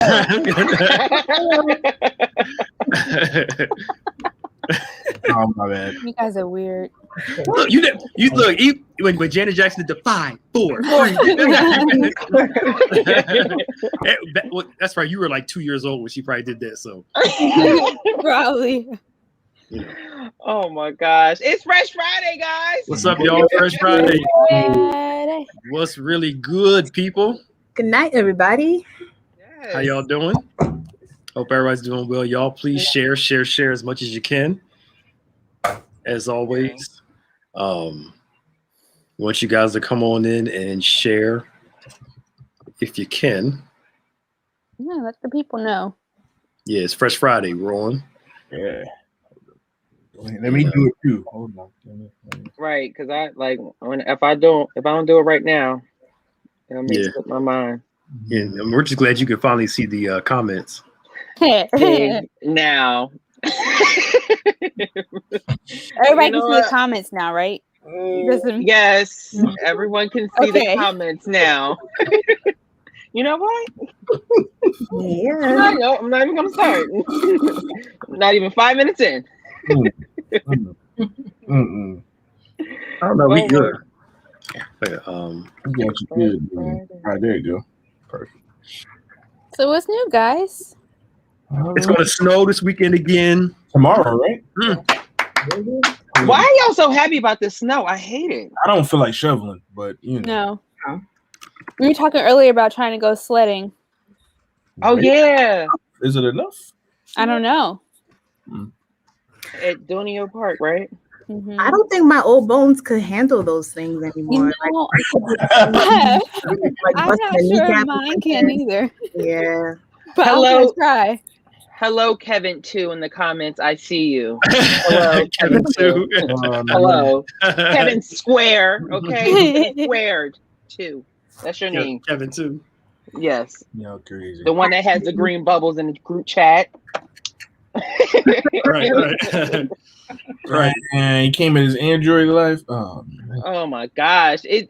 Oh my bad. You guys are weird. Look, when Janet Jackson did the 5, 4, 3. Well, that's right. You were like 2 years old when she probably did that. So Probably. Oh my gosh. It's Fresh Friday, guys. What's up, y'all? Fresh Friday. Friday. What's really good, people? Good night, everybody. Yes. How y'all doing? Hope everybody's doing well. Y'all please share as much as you can. As always. Want you guys to come on in and share if you can. Yeah, let the people know. Yeah, it's Fresh Friday. We're on. Yeah. Let me do it too. Hold on. Right, because if I don't do it right now, it'll make slip my mind. Yeah, and we're just glad you could finally see the comments. Now. Everybody can see the comments now, right? Yes, everyone can see the comments now. You know what? Yeah. I'm not even gonna start. Not even 5 minutes in. I don't know. We good. Yeah, you good. All right, there you go. Perfect. So what's new, guys? It's going to snow this weekend again. Tomorrow, right? Why are y'all so happy about the snow? I hate it. I don't feel like shoveling, but you know. No. We were talking earlier about trying to go sledding. Oh yeah. Is it enough? I don't know. At Donio Park, right? Mm-hmm. I don't think my old bones could handle those things anymore. I'm not sure mine can either. Yeah. But Hello. I'll try. Hello, Kevin 2 in the comments. I see you. Hello, Kevin 2. Hello. Kevin Square, okay? Squared 2. That's your name. Kevin 2. Yes. Y'all crazy. The one that has the green bubbles in the group chat. Right. Right. And he came in his Android life. Oh, man. Oh my gosh. It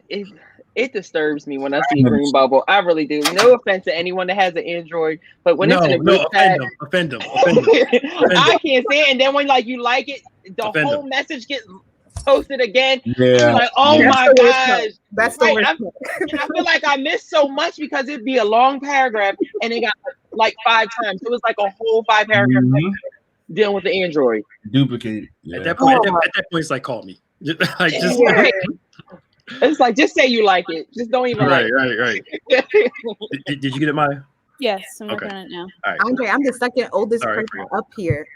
disturbs me when I see green bubble. I really do. No offense to anyone that has an Android, but when it's in a group chat, offend them. I can't say it. And then when you like it, the whole message gets posted again. Yeah. You're like, oh my gosh. That's the worst. I feel like I missed so much because it'd be a long paragraph and it got like 5 times. It was like a whole 5 paragraphs dealing with the Android. Duplicate. Yeah. At that point, it's like, call me. It's like, just say you like it. Just don't even like it. Right. Did you get it, Maya? Yes, I'm working on it now. All right. Andre, I'm the second oldest person up here.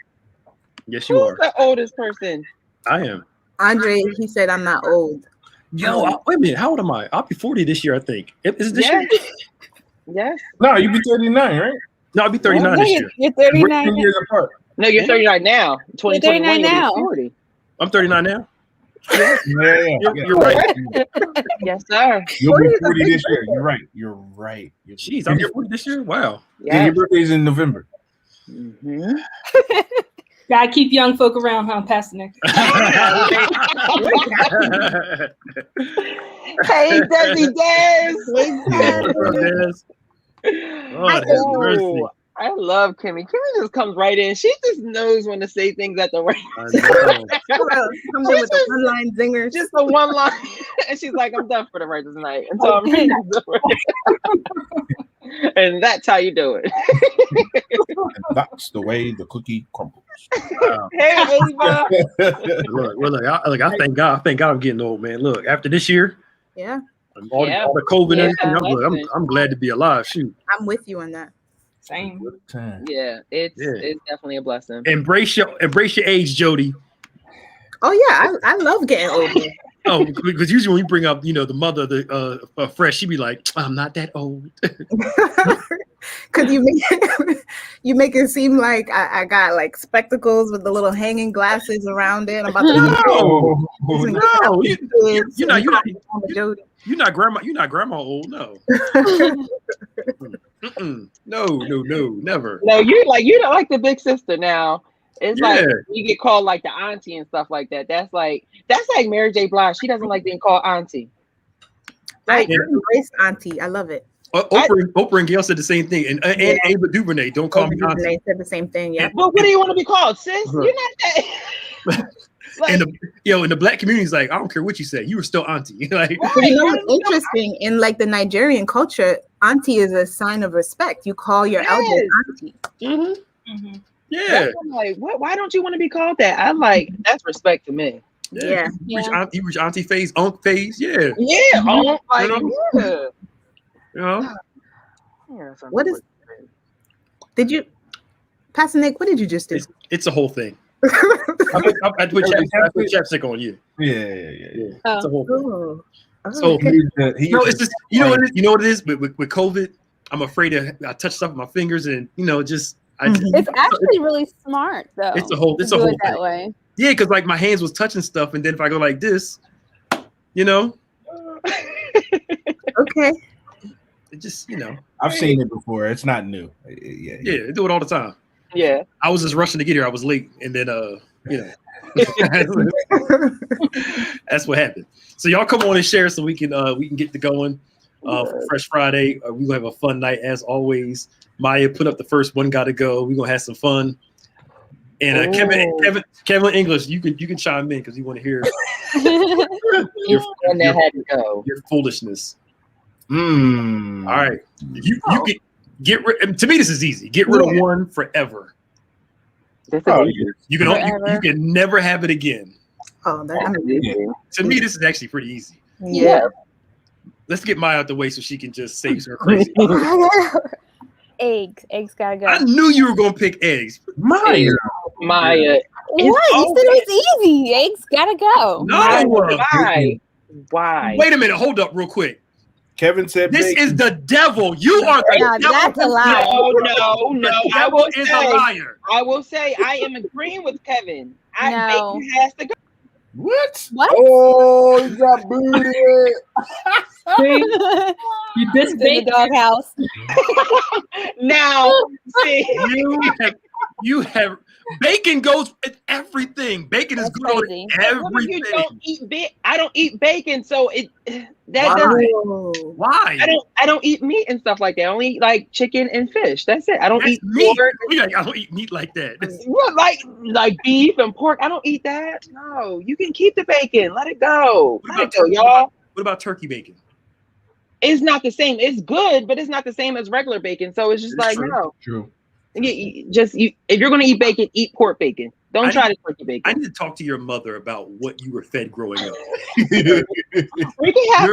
Yes, you are. Who's the oldest person? I am. Andre, he said I'm not old. Yo, wait a minute. How old am I? I'll be 40 this year, I think. Is it this year? Yes. No, you be 39, right? No, I'll be 39 this year. You're 39. We're 10 years apart. No, you're 39 now. 2021, now. 40. I'm 39 now. Yeah. You're right. Yes, sir. You'll be 40 this year. You're right. Jeez, I'll be 40 this year? Wow. Yeah, your birthday's in November. Mm-hmm. Gotta keep young folk around, huh, Pastor Nick? Hey, Desi Des. Oh, I love Kimmy. Kimmy just comes right in. She just knows when to say things at the right Comes in with the one-line zingers. Just the one line. And she's like, I'm done for the rest of the night. And so I'm ready to do it. And that's how you do it. And that's the way the cookie crumbles. Hey, Ava. Look, I thank God. I thank God I'm getting old, man. Look, after this year, all the COVID and everything, I'm glad to be alive. Shoot. I'm with you on that. Same. Yeah, it's definitely a blessing. Embrace your age, Jody. Oh yeah, I love getting older. Oh, because usually when you bring up, the mother of the Fresh, she'd be like, I'm not that old. Because you make it seem like I got like spectacles with the little hanging glasses around it. I'm about to You're not grandma old, no. No, never. No, you don't like the big sister now. It's like you get called like the auntie and stuff like that. That's like Mary J. Blige. She doesn't like being called auntie. I embrace auntie. I love it. Oprah and Gail said the same thing, and Ava DuVernay, don't call me auntie. They said the same thing. Yeah. But what do you want to be called, sis? You're not that. And in the black community is like, I don't care what you say, you were still auntie. Like, you know what's interesting? In like the Nigerian culture, auntie is a sign of respect. You call your elders auntie. Mm-hmm. Mm-hmm. Yeah. I'm like, what? Why don't you want to be called that? I'm like, that's respect to me. Yeah. You reach auntie phase, uncle phase. Yeah. Yeah. Uncle, like, you know? What is? Did you, Pastor Nick? What did you just do? It's a whole thing. I put chapstick on you. Yeah. It's a whole thing. So it's just you know what it is with COVID. I'm afraid I touch stuff with my fingers and it's actually really smart though. It's a whole that thing. Way. Yeah, because like my hands was touching stuff, and then if I go like this, Okay. It just I've seen it before. It's not new. Yeah, I do it all the time. Yeah. I was just rushing to get here. I was late, and then that's what happened. So y'all come on and share so we can get to going for Fresh Friday. We're gonna have a fun night as always. Maya put up the first one, gotta go. We're gonna have some fun. And Kevin English, you can chime in because you want to hear your foolishness. All right, you can get rid. To me, this is easy. Get rid of one forever. You can never have it again. Oh, to me, this is actually pretty easy. Yeah. Let's get Maya out the way so she can just say her crazy. Eggs gotta go. I knew you were gonna pick eggs. Maya. What? You said it was easy. Eggs gotta go. No. Why? Wait a minute. Hold up, real quick. Kevin said this is the devil. You are the devil. That's a lie. No. The devil is a liar. I will say I am agreeing with Kevin. Bacon has to go. What? Oh, you got booted. You just in the doghouse. Now, see, you have bacon goes with everything. Bacon is good on everything. I don't eat bacon, so Why? I don't eat meat and stuff like that. I only eat like chicken and fish. That's it. I don't eat meat. I don't eat meat like that. What, like beef and pork? I don't eat that. No, you can keep the bacon. Let it go. Let it go, y'all. What about turkey bacon? It's not the same. It's good, but it's not the same as regular bacon. So it's just no. True. If you're gonna eat bacon, eat pork bacon. Don't try to turkey bacon. I need to talk to your mother about what you were fed growing up. We can have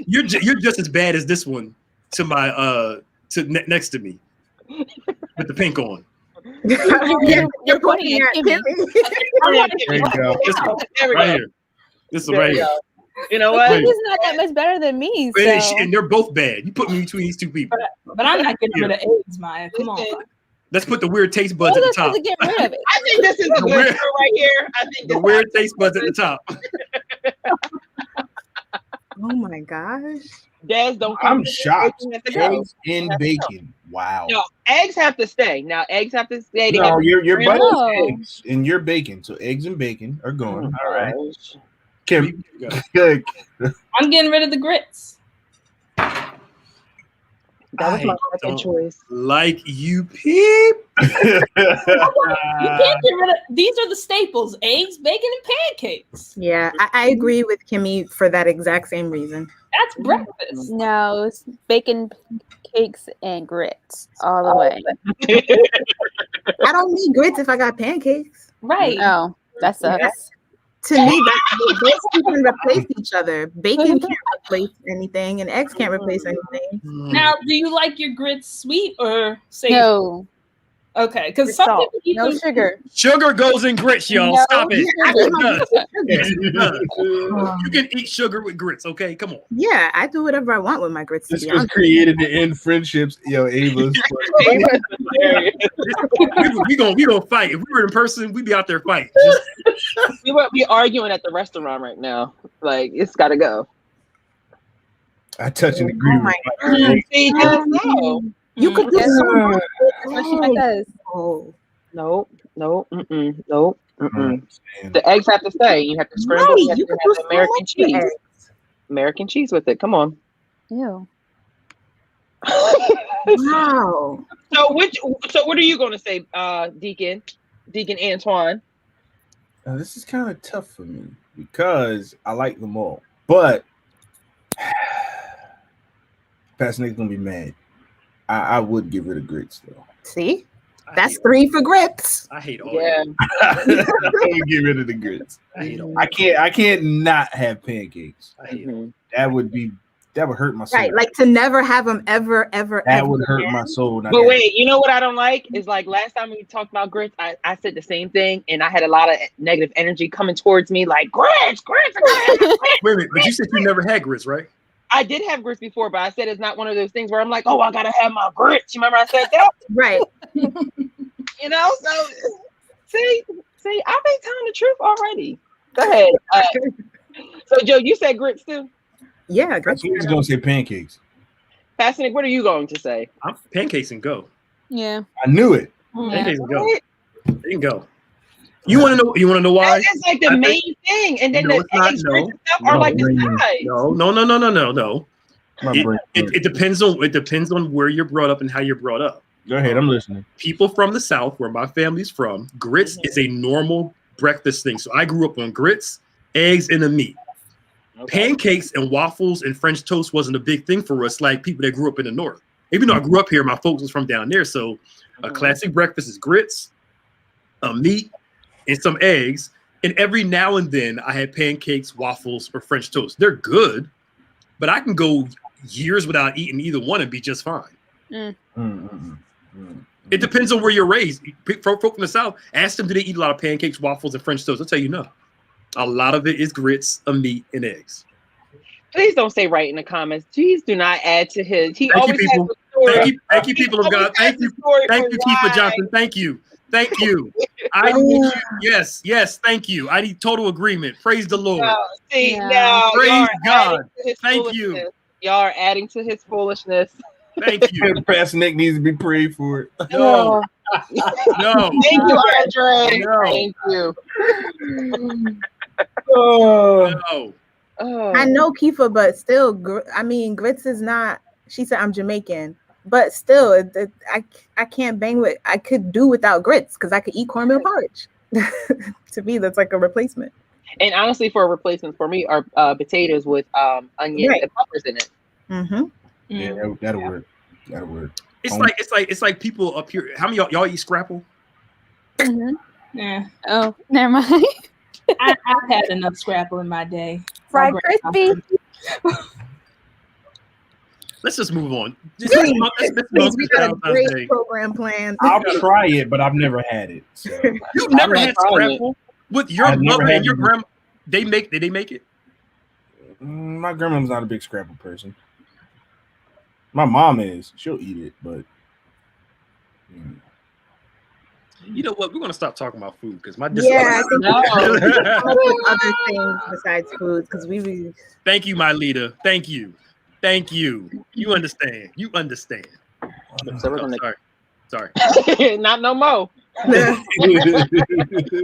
you're just as bad as this one to my next to me with the pink on. You're pointing at Kimmy. There you go. This is right here. You know what? He's not that much better than me. So. And they're both bad. You put me between these two people. But I'm not getting rid of eggs, Maya. Come on. Let's put the weird taste buds at the top. Get rid of it. I think this is a good show right here. I think the weird taste buds at the top. Oh my gosh. Des, don't come. I'm shocked. Eggs and bacon. Wow. No, eggs have to stay. Now, eggs have to stay. No, your butter eggs and your bacon. So eggs and bacon are going. All right. Kim, good. I'm getting rid of the grits. That was my second choice. Like you, peep. You can't get rid of these. Are the staples: eggs, bacon, and pancakes. Yeah, I agree with Kimmy for that exact same reason. That's breakfast. No, it's bacon, cakes, and grits all the way. I don't need grits if I got pancakes. Right. No, that sucks. To me, those two can replace each other. Bacon can't replace anything, and eggs can't replace anything. Now, do you like your grits sweet or savory? No. Okay, because some people eat no sugar. Sugar goes in grits, y'all. No, stop it. Yeah, you can eat sugar with grits, okay? Come on. Yeah, I do whatever I want with my grits. This was created to end friendships. Yo, Ava. we gonna fight. If we were in person, we'd be out there fighting. We would be arguing at the restaurant right now. Like, it's got to go. I touch and agree. Oh my God. See, no. You could do so much. Oh. No. The eggs have to stay. You have to scramble. Right, you have to have American cheese. American cheese with it. Come on. Ew. Wow. So what are you going to say, Deacon Antoine? This is kind of tough for me because I like them all, but Pastor Nick's gonna be mad. I would give it a grits though. See, that's 3 for grits. I hate all. Yeah, I would give it the grits. I hate all. I can't not have pancakes. I hate all. That would hurt my soul. Right, like to never have them ever. That would hurt my soul. but wait, you know what I don't like is like last time we talked about grits, I said the same thing, and I had a lot of negative energy coming towards me, like grits. Wait a minute, but you said you never had grits, right? I did have grits before, but I said it's not one of those things where I'm like, oh, I gotta have my grits. You remember I said that? Right. You know, so see, I've been telling the truth already. Go ahead. So Joe, you said grits too? Yeah, grits. He's gonna say pancakes. Pastor Nick, what are you going to say? I'm pancakes and go. Yeah. I knew it. Pancakes and go. They can go. You want to know? You want to know why? That's like the main thing, and then the eggs and stuff are like the sides. No. It depends on where you're brought up and how you're brought up. Go ahead, I'm listening. People from the South, where my family's from, grits is a normal breakfast thing. So I grew up on grits, eggs, and a meat. Okay. Pancakes and waffles and French toast wasn't a big thing for us, like people that grew up in the North. Even though I grew up here, my folks was from down there. So a classic breakfast is grits, a meat, and some eggs. And every now and then I had pancakes, waffles, or French toast. They're good, but I can go years without eating either one and be just fine. It depends on where you're raised. Folk from the South, ask them, do they eat a lot of pancakes, waffles, and French toast? They'll tell you no. A lot of it is grits, a meat, and eggs. Please don't say right in the comments. Please do not add to his. He Thank always you, people. has a story. Thank you, people of God. Thank you, Keeper Johnson. Thank you. I need you. Yes. Thank you. I need total agreement. Praise the Lord. Praise God. Thank you. Y'all are adding to his foolishness. Thank you. Pastor Nick needs to be prayed for. No. Thank you, Andre. No. Thank you. No. I know Kifa, but still, grits is not. She said I'm Jamaican, but still, I can't bang with. I could do without grits because I could eat cornmeal porridge. To me, that's like a replacement. And honestly, for a replacement for me are potatoes with onions and peppers in it. Mm-hmm. Yeah, that'll work. It's like people up here. How many y'all eat scrapple? Mm-hmm. Yeah. Oh, never mind. I've had enough scrapple in my day. Fried crispy. Let's just move on. Please, we got a great program planned. I'll try it, but I've never had it. So. You've never had scrapple with your mother and your grandma? Did they make it? My grandma's not a big scrapple person. My mom is. She'll eat it, but you know what? We're gonna stop talking about food because my I think other things besides food because we. Thank you, my leader. Thank you. You understand. Sorry. Not no more. But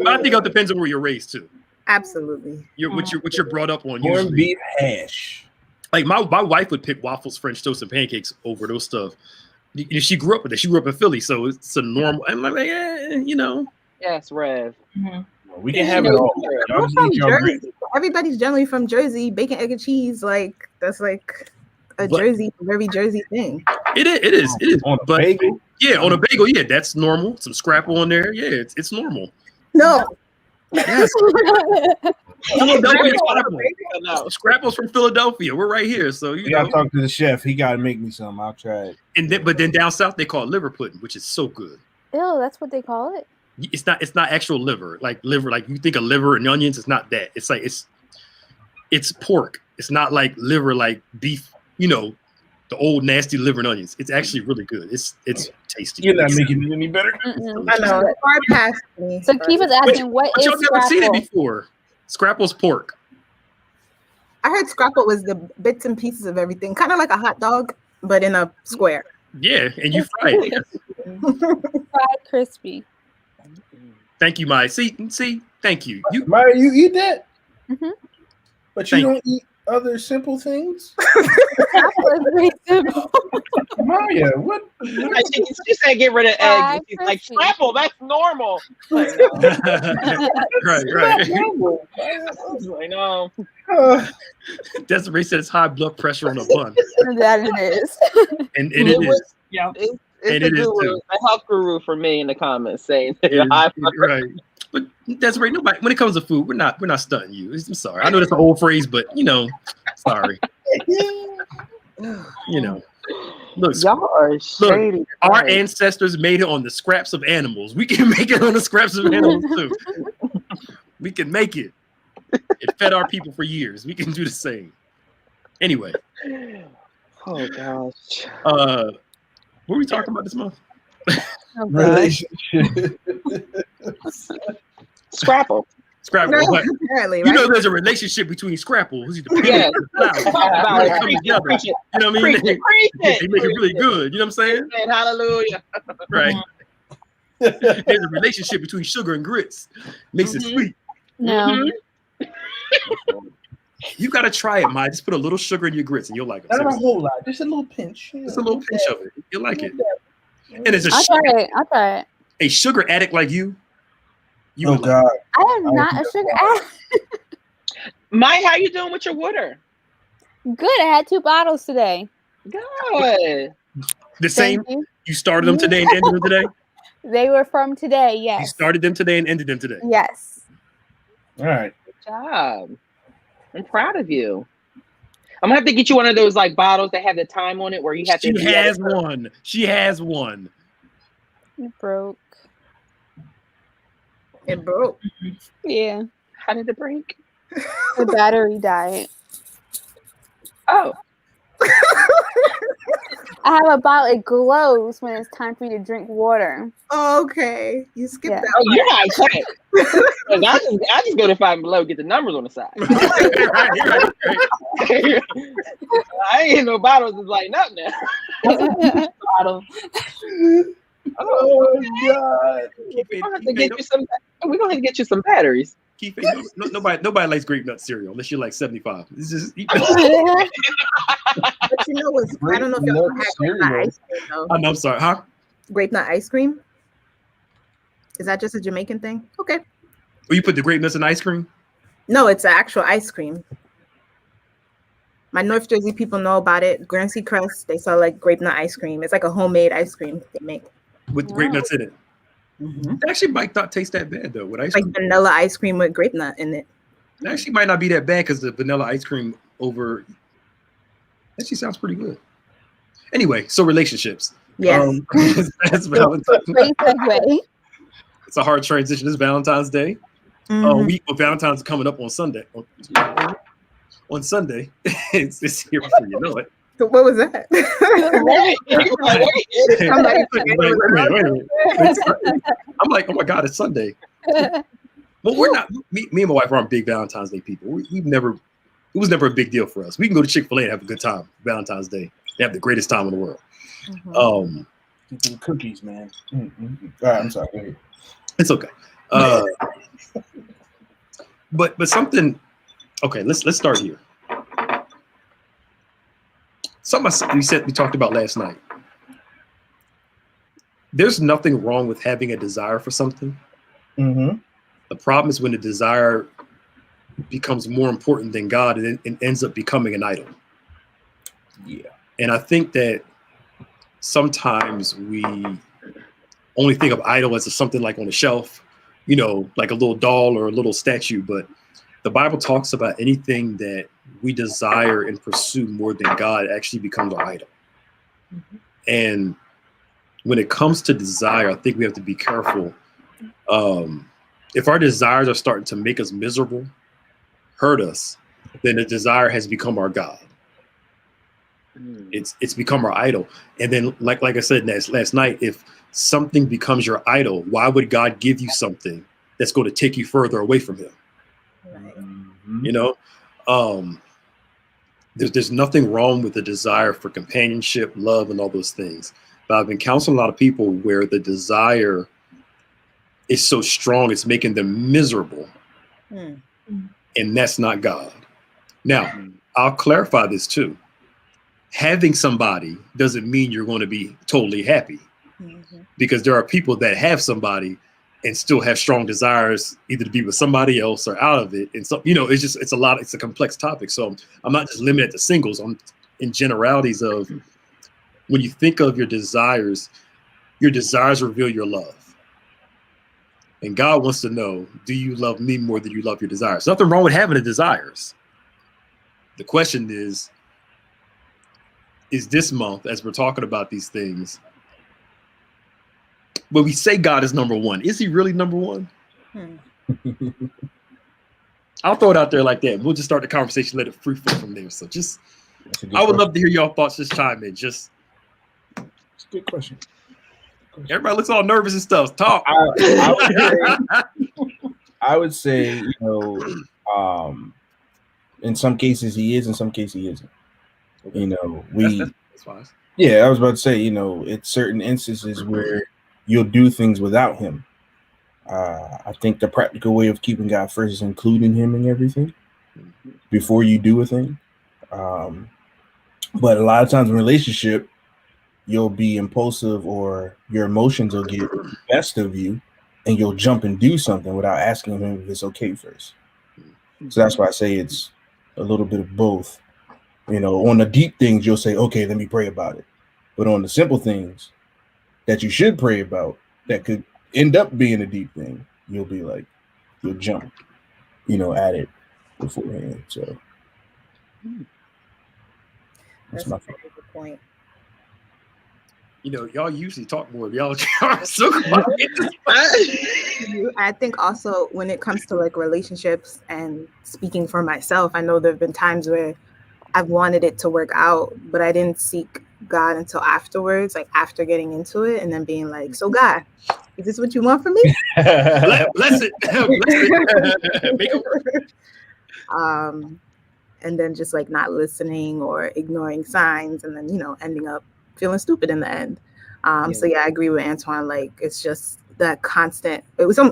I think it depends on where you're raised too. Absolutely. What you're brought up on. Corned beef hash. Like my wife would pick waffles, French toast, and pancakes over those stuff. She grew up with it. She grew up in Philly, so it's a normal. I'm like, Yes, Rev. Mm-hmm. We can have it all. We're from Jersey. Everybody's generally from Jersey. Bacon, egg, and cheese, like that's like a very Jersey thing. It is. On a bagel? Yeah, on a bagel. Yeah, that's normal. Some scrapple on there. Yeah, it's normal. No. Yes. Scrapple's from Philadelphia. We're right here, so you gotta talk to the chef. He gotta make me some. I'll try it. But then down south they call it liver pudding, which is so good. Ew, that's what they call it. It's not actual liver. Like you think of liver and onions. It's not that. It's like it's pork. It's not like liver, like beef. You know, the old nasty liver and onions. It's actually really good. It's tasty. You're not making it any better. I know. It's far past me. So Kiva's asking, what is y'all never scrapple? seen it before? Scrapple's pork. I heard scrapple was the bits and pieces of everything, kind of like a hot dog, but in a square. Yeah, and you fry it. Fried crispy. Thank you, Maya. See, thank you. Maya, you eat that? Mm-hmm. But you don't eat other simple things? Very simple. Maya, what? She said get rid of eggs. She's like, scrapple, that's normal. Like, no. Right. I know. Desiree said it's high blood pressure on a bun. That it is. And it is. Yeah. It's And the it is guru, too. the health guru for me in the comments saying Right. But Desiree, nobody, when it comes to food, we're not stunting you. I'm sorry. I know that's an old phrase, but sorry. Look, y'all are shady. our ancestors made it on the scraps of animals. We can make it on the scraps of animals too. We can make it. It fed our people for years. We can do the same. Anyway. Oh gosh. What were we talking about this month? Relationship. Scrapple. Scrapple. No, But apparently, you right? know there's a relationship between Scrapple, who's the Yes. flower. Come together. Preach it. You know what I mean? Preach They it. make it really good. You know what I'm saying? Hallelujah. Right. There's a relationship between sugar and grits. Makes it sweet. No. You gotta try it, Maya. Just put a little sugar in your grits and you'll like it. Not a Seriously. whole lot, just a little pinch. Just a little pinch of it. You'll like it. And as I'll try it. a sugar addict like you Oh would like God. I am not a sugar addict. Mike, how you doing with your water? Good. I had 2 bottles today. Good. the same. Thank you. You started them today and ended them today. They were from today. You Yes. started them today and ended them today. Yes. All right. Good job. I'm proud of you. I'm gonna have to get you one of those like bottles that have the time on it where you have to. She has one. She has one. It broke. It broke. Yeah. How did it break? The battery died. Oh. I have a bottle. It glows when it's time for you to drink water. Okay, you skipped Yeah. that. Oh, you're not tech. I just go to Five Below, get the numbers on the side. Right. I ain't getting no bottles. It's like nothing now. Bottle. Oh God. We're gonna have to get you some. We're gonna have to get you some batteries. Keep it. Nobody likes grape nut cereal unless you're like 75. It's just But you know what's? I don't know if y'all had grape nut ice cream though. I'm sorry, huh? Grape nut ice cream. Is that just a Jamaican thing? Okay. Or you put the grape nuts in ice cream? No, it's actual ice cream. My North Jersey people know about it. Guernsey Crest, they sell like grape nut ice cream. It's like a homemade ice cream they make. With grape nuts in it. Mm-hmm. It actually might not taste that bad though. With ice Like cream. vanilla ice cream with grape nut in it. It actually might not be that bad because the vanilla ice cream over actually sounds pretty good. Anyway, so relationships. Yeah. That's Valentine. Great segue. It's a hard transition. It's Valentine's Day. Mhm. Valentine's coming up on Sunday. On Sunday, it's here before you know it. So what was that? I'm like, oh my God, it's Sunday. But we're not. Me and my wife aren't big Valentine's Day people. We've never. It was never a big deal for us. We can go to Chick-fil-A and have a good time. Valentine's Day, they have the greatest time in the world. Get some cookies, man. Mm-hmm. All right, I'm sorry. Go ahead. It's okay. But something. Okay, let's start here. Something we talked about last night. There's nothing wrong with having a desire for something. Mm-hmm. The problem is when the desire becomes more important than God and ends up becoming an idol. Yeah. And I think that sometimes we only think of idol as something like on a shelf, like a little doll or a little statue. But the Bible talks about anything that we desire and pursue more than God actually becomes our idol. Mm-hmm. And when it comes to desire, I think we have to be careful. If our desires are starting to make us miserable, hurt us, then the desire has become our God. It's become our idol. And then, like I said last night, if something becomes your idol, why would God give you something that's going to take you further away from Him? Mm-hmm. There's nothing wrong with the desire for companionship, love, and all those things. But I've been counseling a lot of people where the desire is so strong, it's making them miserable. And that's not God. Now, I'll clarify this too. Having somebody doesn't mean you're going to be totally happy, because there are people that have somebody and still have strong desires either to be with somebody else or out of it. And so, it's a complex topic. So I'm not just limited to singles. I'm in generalities of when you think of your desires reveal your love. And God wants to know, do you love me more than you love your desires? Nothing wrong with having the desires. The question is this month, as we're talking about these things, when we say God is number one, is he really number one? I'll throw it out there like that. We'll just start the conversation, let it free flow from there. So I would love to hear y'all thoughts. Just chime in. It's a good question. Everybody looks all nervous and stuff. Talk. I would say, in some cases he is, in some cases he isn't. That's fine. Yeah, I was about to say, it's certain instances where you'll do things without him. I think the practical way of keeping God first is including him in everything before you do a thing. But a lot of times in a relationship, you'll be impulsive or your emotions will get the best of you and you'll jump and do something without asking him if it's okay first. So that's why I say it's a little bit of both. On the deep things, you'll say, okay, let me pray about it. But on the simple things that you should pray about that could end up being a deep thing, you'll be like, you'll jump, at it beforehand. So that's my favorite point. Y'all usually talk more. Y'all are so quiet. I think also when it comes to like relationships and speaking for myself, I know there have been times where I've wanted it to work out, but I didn't seek God until afterwards, like after getting into it and then being like, so God, is this what you want from me? Bless it. Make it work. And then just like not listening or ignoring signs and then, ending up feeling stupid in the end. So yeah, I agree with Antoine. Like, it's just that constant,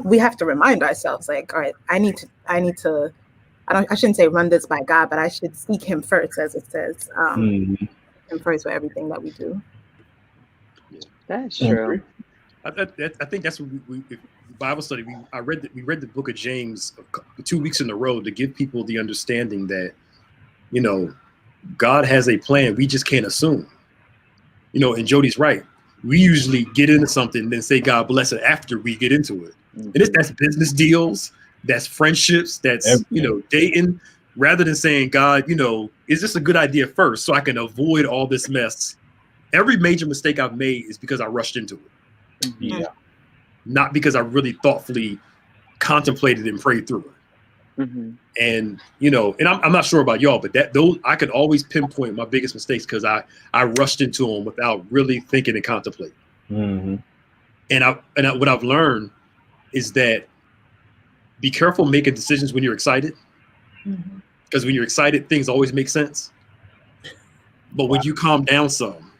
we have to remind ourselves like, all right, I need to, I shouldn't say run this by God, but I should seek him first, as it says, him first for everything that we do. That's true. I think that's what we Bible study. We read the book of James 2 weeks in a row to give people the understanding that, God has a plan. We just can't assume. And Jody's right. We usually get into something and then say God bless it after we get into it. And that's business deals, that's friendships, that's dating, rather than saying, God, is this a good idea first so I can avoid all this mess? Every major mistake I've made is because I rushed into it. Yeah. Not because I really thoughtfully contemplated and prayed through it. And and I'm not sure about y'all, but those I could always pinpoint my biggest mistakes because I rushed into them without really thinking and contemplating. And what I've learned is that be careful making decisions when you're excited, because when you're excited, things always make sense. But when you calm down some,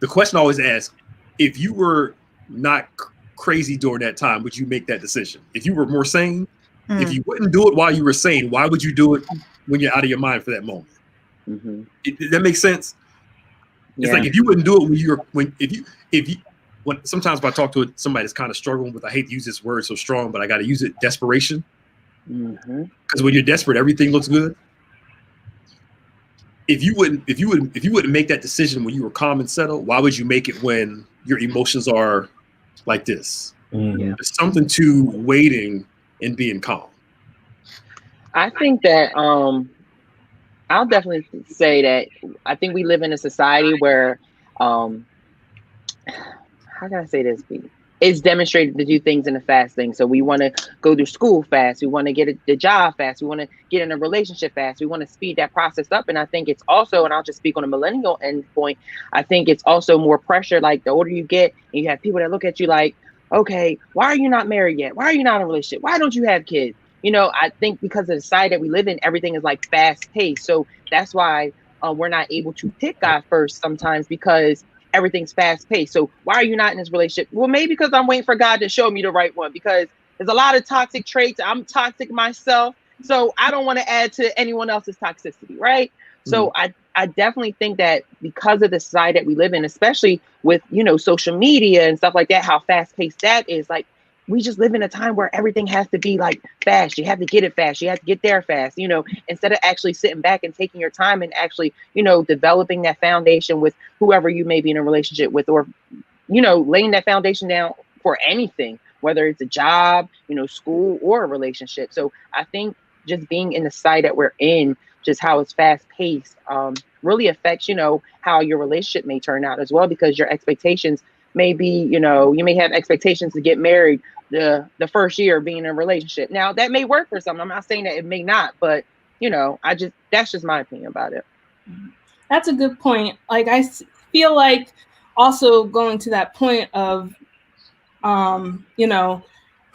the question I always ask, if you were not crazy during that time, would you make that decision? If you were more sane, if you wouldn't do it while you were sane, why would you do it when you're out of your mind for that moment? That makes sense. It's like if you wouldn't do it when sometimes when I talk to somebody that's kind of struggling with, I hate to use this word so strong, but I got to use it, desperation. Because when you're desperate, everything looks good. If you wouldn't make that decision when you were calm and settled, why would you make it when your emotions are like this? There's something to waiting and being calm. I think that I'll definitely say that I think we live in a society where how can I say this? It's demonstrated to do things in a fast thing. So we want to go through school fast. We want to get the job fast. We want to get in a relationship fast. We want to speed that process up. And I think it's also, and I'll just speak on a millennial endpoint, I think it's also more pressure. Like the older you get and you have people that look at you like, okay, why are you not married yet? Why are you not in a relationship? Why don't you have kids? I think because of the society that we live in, everything is like fast paced. So that's why we're not able to pick God first sometimes, because everything's fast paced. So why are you not in this relationship? Well, maybe because I'm waiting for God to show me the right one, because there's a lot of toxic traits. I'm toxic myself. So I don't want to add to anyone else's toxicity, right? So I definitely think that because of the society that we live in, especially with, social media and stuff like that, how fast paced that is, like, we just live in a time where everything has to be like fast. You have to get it fast. You have to get there fast, instead of actually sitting back and taking your time and actually, developing that foundation with whoever you may be in a relationship with, or, laying that foundation down for anything, whether it's a job, school, or a relationship. So I think just being in the society that we're in, just how it's fast paced, really affects, how your relationship may turn out as well, because your expectations may be, you may have expectations to get married the first year of being in a relationship. Now that may work for some. I'm not saying that it may not, but that's just my opinion about it. That's a good point. Like, I feel like also going to that point of,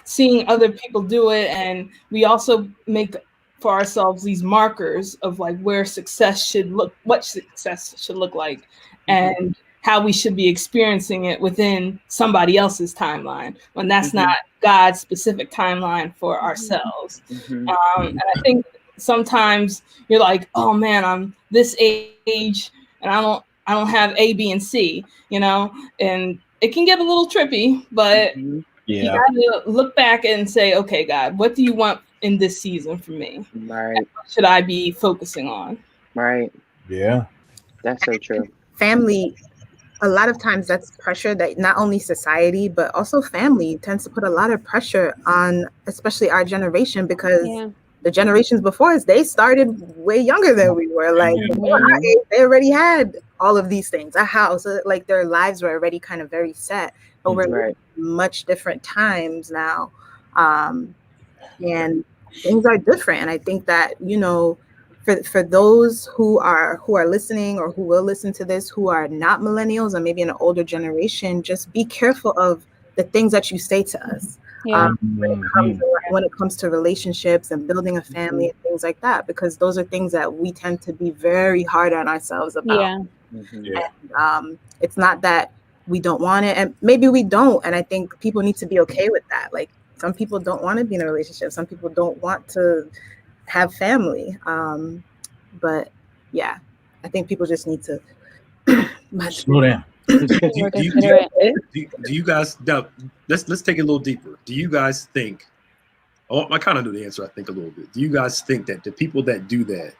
seeing other people do it, and we also make for ourselves these markers of like where success should look, what success should look like, and how we should be experiencing it within somebody else's timeline, when that's not God's specific timeline for ourselves. And I think sometimes you're like, oh man, I'm this age and I don't have A, B, and C, and it can get a little trippy, but you gotta look back and say, okay, God, what do you want in this season for me? Right. What should I be focusing on? Right. Yeah. That's so true. Family, a lot of times that's pressure that not only society, but also family tends to put a lot of pressure on, especially our generation, because the generations before us, they started way younger than we were. Like, before our age, they already had all of these things, a house, like their lives were already kind of very set. But we're in much different times now. And things are different. And I think that, for those who are listening or who will listen to this, who are not millennials or maybe an older generation, just be careful of the things that you say to us. When it comes to relationships and building a family and things like that, because those are things that we tend to be very hard on ourselves about. And, it's not that we don't want it, and maybe we don't. And I think people need to be okay with that. Like, some people don't want to be in a relationship. Some people don't want to have family. But yeah, I think people just need to slow down. Do you guys, now, let's take it a little deeper. Do you guys think, I kind of know the answer, I think, a little bit. Do you guys think that the people that do that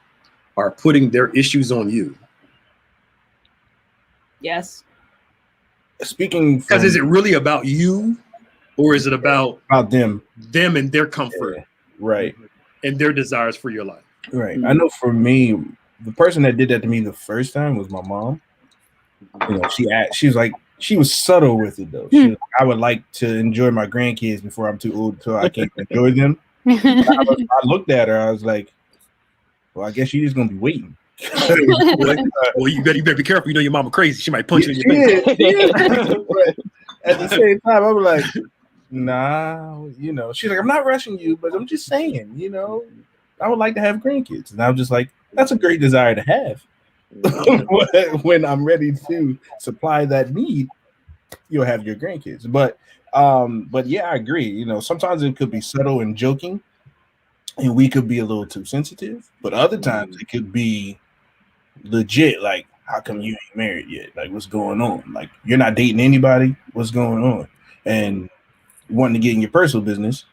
are putting their issues on you? Yes. Speaking, because is it really about you, or is it about them and their comfort, right, and their desires for your life? Right. I know for me, the person that did that to me the first time was my mom. She was like, she was subtle with it though. She was like, I would like to enjoy my grandkids before I'm too old so I can't enjoy them. I looked at her, I was like, well, I guess you're just gonna be waiting. Well, you better be careful. Your mama crazy. She might punch you in your face. But at the same time, I was like, nah, she's like, I'm not rushing you, but I'm just saying, I would like to have grandkids. And I was just like, that's a great desire to have. When I'm ready to supply that need, you'll have your grandkids. But yeah, I agree. Sometimes it could be subtle and joking, and we could be a little too sensitive. But other times it could be legit. Like, how come you ain't married yet? Like, what's going on? Like, you're not dating anybody. What's going on? And wanting to get in your personal business.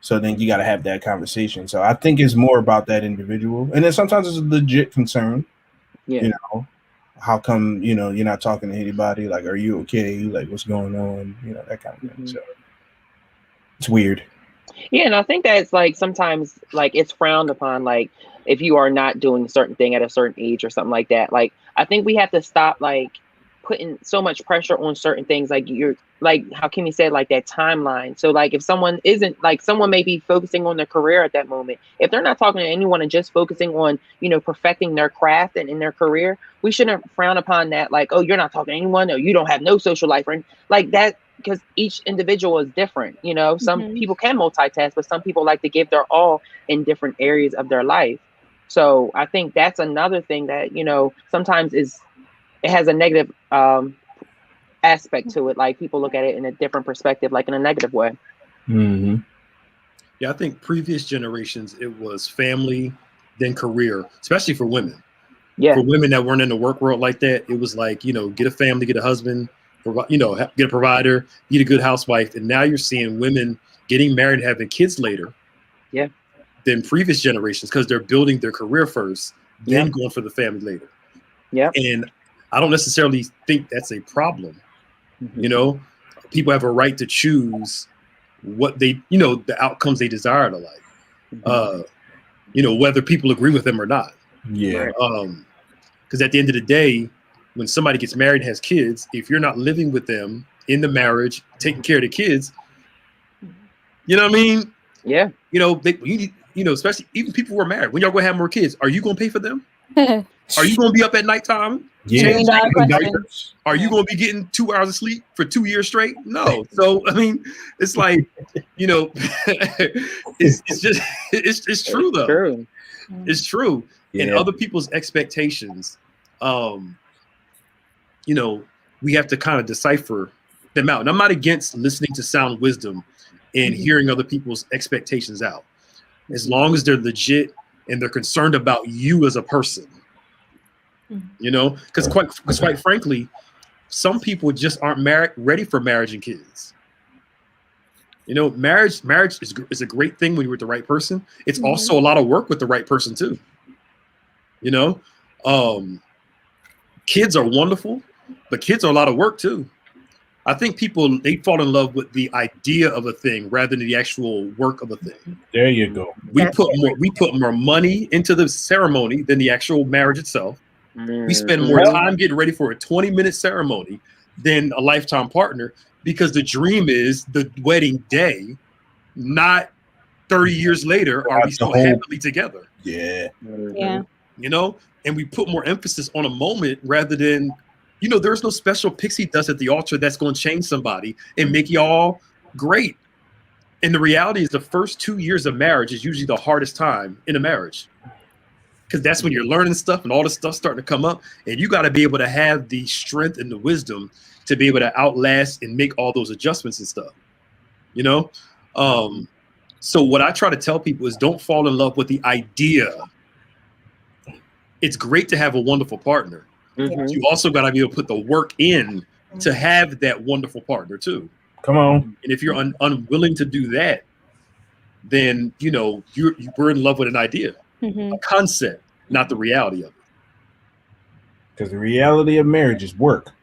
So then you got to have that conversation. So I think it's more about that individual. And then sometimes it's a legit concern. How come, you're not talking to anybody? Like, are you okay? Like, what's going on? That kind of thing. So it's weird. Yeah, and I think that it's like sometimes like it's frowned upon, like if you are not doing a certain thing at a certain age or something like that. Like, I think we have to stop like putting so much pressure on certain things. Like, you're like how Kimmy said, like that timeline. So like if someone isn't, like, someone may be focusing on their career at that moment, if they're not talking to anyone and just focusing on perfecting their craft and in their career, we shouldn't frown upon that. Like, oh, you're not talking to anyone, or you don't have no social life, or like that, because each individual is different. Some people can multitask, but some people like to give their all in different areas of their life. So I think that's another thing that sometimes it has a negative aspect to it. Like, people look at it in a different perspective, like in a negative way. Yeah, I think previous generations it was family, then career, especially for women. Yeah. For women that weren't in the work world like that, it was like, get a family, get a husband, get a provider, be a good housewife. And now you're seeing women getting married, having kids later. Yeah. Than previous generations because they're building their career first, then going for the family later. Yeah. And I don't necessarily think that's a problem. Mm-hmm. People have a right to choose what they, the outcomes they desire to life. Whether people agree with them or not. Yeah. Because at the end of the day, when somebody gets married and has kids, if you're not living with them in the marriage, taking care of the kids, you know what I mean? Yeah. Especially even people who are married, when y'all gonna have more kids, are you gonna pay for them? Are you gonna be up at nighttime? Yeah. Are you gonna be getting 2 hours of sleep for 2 years straight? No. So I mean, it's like, it's just it's true though. True. It's true. Yeah. And other people's expectations, we have to kind of decipher them out. And I'm not against listening to sound wisdom and hearing other people's expectations out. As long as they're legit and they're concerned about you as a person, because quite frankly, some people just aren't ready for marriage and kids. Marriage is a great thing when you're with the right person. It's also a lot of work with the right person too. Kids are wonderful, but kids are a lot of work too. I think people, they fall in love with the idea of a thing rather than the actual work of a thing. There you go. We put more money into the ceremony than the actual marriage itself. We spend more time getting ready for a 20-minute ceremony than a lifetime partner because the dream is the wedding day, not 30 years later, are we still happily together? Yeah. Yeah. And we put more emphasis on a moment rather than, there's no special pixie dust at the altar that's going to change somebody and make y'all great. And the reality is the first 2 years of marriage is usually the hardest time in a marriage because that's when you're learning stuff and all this stuff starting to come up. And you got to be able to have the strength and the wisdom to be able to outlast and make all those adjustments and stuff, So what I try to tell people is don't fall in love with the idea. It's great to have a wonderful partner. You also got to be able to put the work in to have that wonderful partner too. Come on. And if you're unwilling to do that, then we're in love with an idea, a concept, not the reality of it. Because the reality of marriage is work.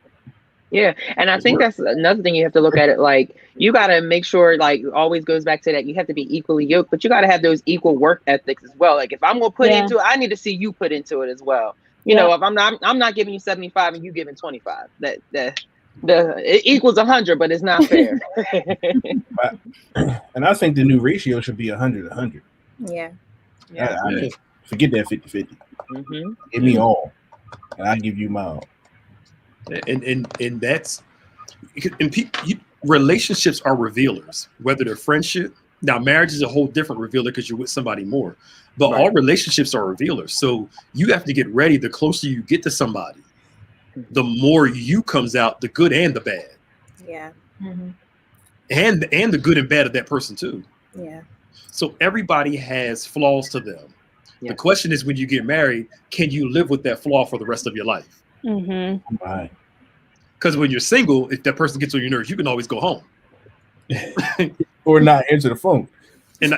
Yeah, and I think that's another thing you have to look at it. Like you got to make sure, like always goes back to that. You have to be equally yoked, but you got to have those equal work ethics as well. Like if I'm gonna put into it, I need to see you put into it as well. If I'm not giving you 75 and you giving 25, that it equals 100, but it's not fair. And I think the new ratio should be 100-100. Yeah. Forget that 50-50. Give me all, and I give you my all. And that's relationships are revealers, whether they're friendship. Now, marriage is a whole different revealer because you're with somebody more, but all relationships are revealers. So you have to get ready. The closer you get to somebody, the more you comes out, the good and the bad. Yeah. And the good and bad of that person too. Yeah. So everybody has flaws to them. The question is, when you get married, can you live with that flaw for the rest of your life? Right. Because when you're single, if that person gets on your nerves, you can always go home. Or not answer the phone. And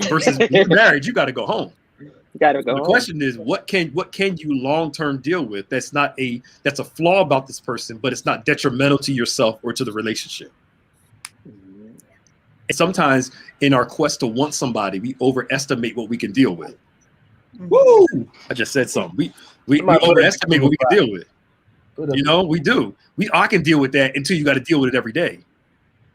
versus when you're married, you got to go home. You got to go home. The question is, what can you long term deal with? That's a flaw about this person, but it's not detrimental to yourself or to the relationship. And sometimes in our quest to want somebody, we overestimate what we can deal with. Woo! I just said something. We overestimate what we can deal with. We do. I can deal with that until you got to deal with it every day.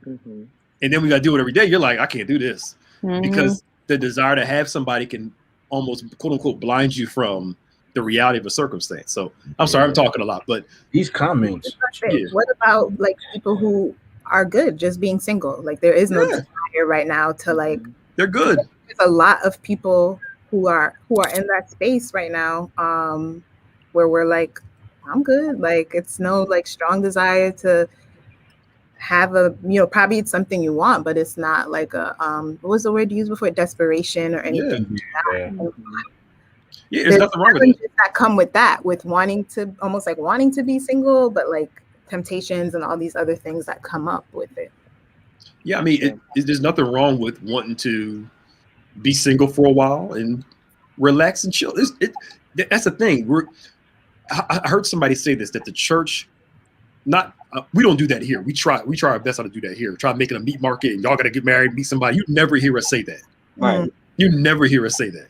And then we got to deal with it every day. You're like, I can't do this. Because the desire to have somebody can almost, quote unquote, blind you from the reality of a circumstance. So I'm sorry, I'm talking a lot, but these comments. What about like people who are good just being single? Like there is no desire right now to like. They're good. There's a lot of people who are in that space right now, where we're like, I'm good. Like it's no like strong desire to have a, probably it's something you want, but it's not like a what was the word you used before, desperation or anything. There's nothing wrong with it. That come with that, with wanting to be single, but like temptations and all these other things that come up with it. Yeah, I mean, there's nothing wrong with wanting to be single for a while and relax and chill. That's the thing. I heard somebody say this, that the church, we don't do that here. We try our best how to do that here. Try making a meat market and y'all got to get married, meet somebody. You never hear us say that. Right. You never hear us say that.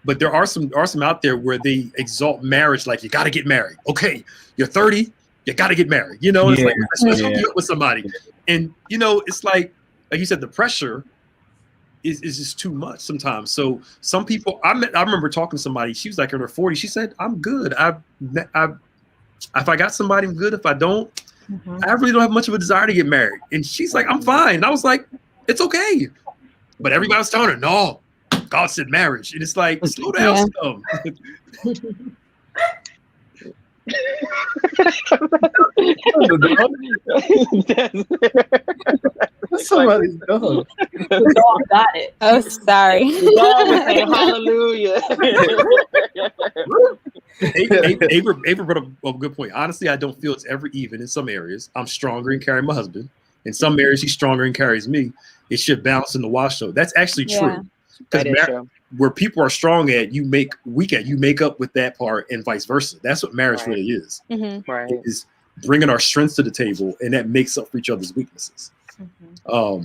But there are some out there where they exalt marriage like you got to get married. Okay, you're 30, you got to get married. It's like let's hook you up with somebody. And it's like you said, the pressure is just too much sometimes. So some people, I remember talking to somebody. She was like in her 40s. She said, "I'm good. If I got somebody, I'm good. If I don't, I really don't have much of a desire to get married." And she's like, "I'm fine." And I was like, "It's okay." But everybody was telling her, "No, God said marriage." And it's like, slow down some. Somebody's dog. The dog got it. Oh, sorry. The dog was saying hallelujah. Ava brought up a good point. Honestly, I don't feel it's ever even in some areas. I'm stronger in carrying my husband. In some areas, he's stronger and carries me. It should balance in the wash. So that's actually true. That is true. Where people are strong at, you make weak at, you make up with that part, and vice versa. That's what marriage really is. Right. It is bringing our strengths to the table, and that makes up for each other's weaknesses. But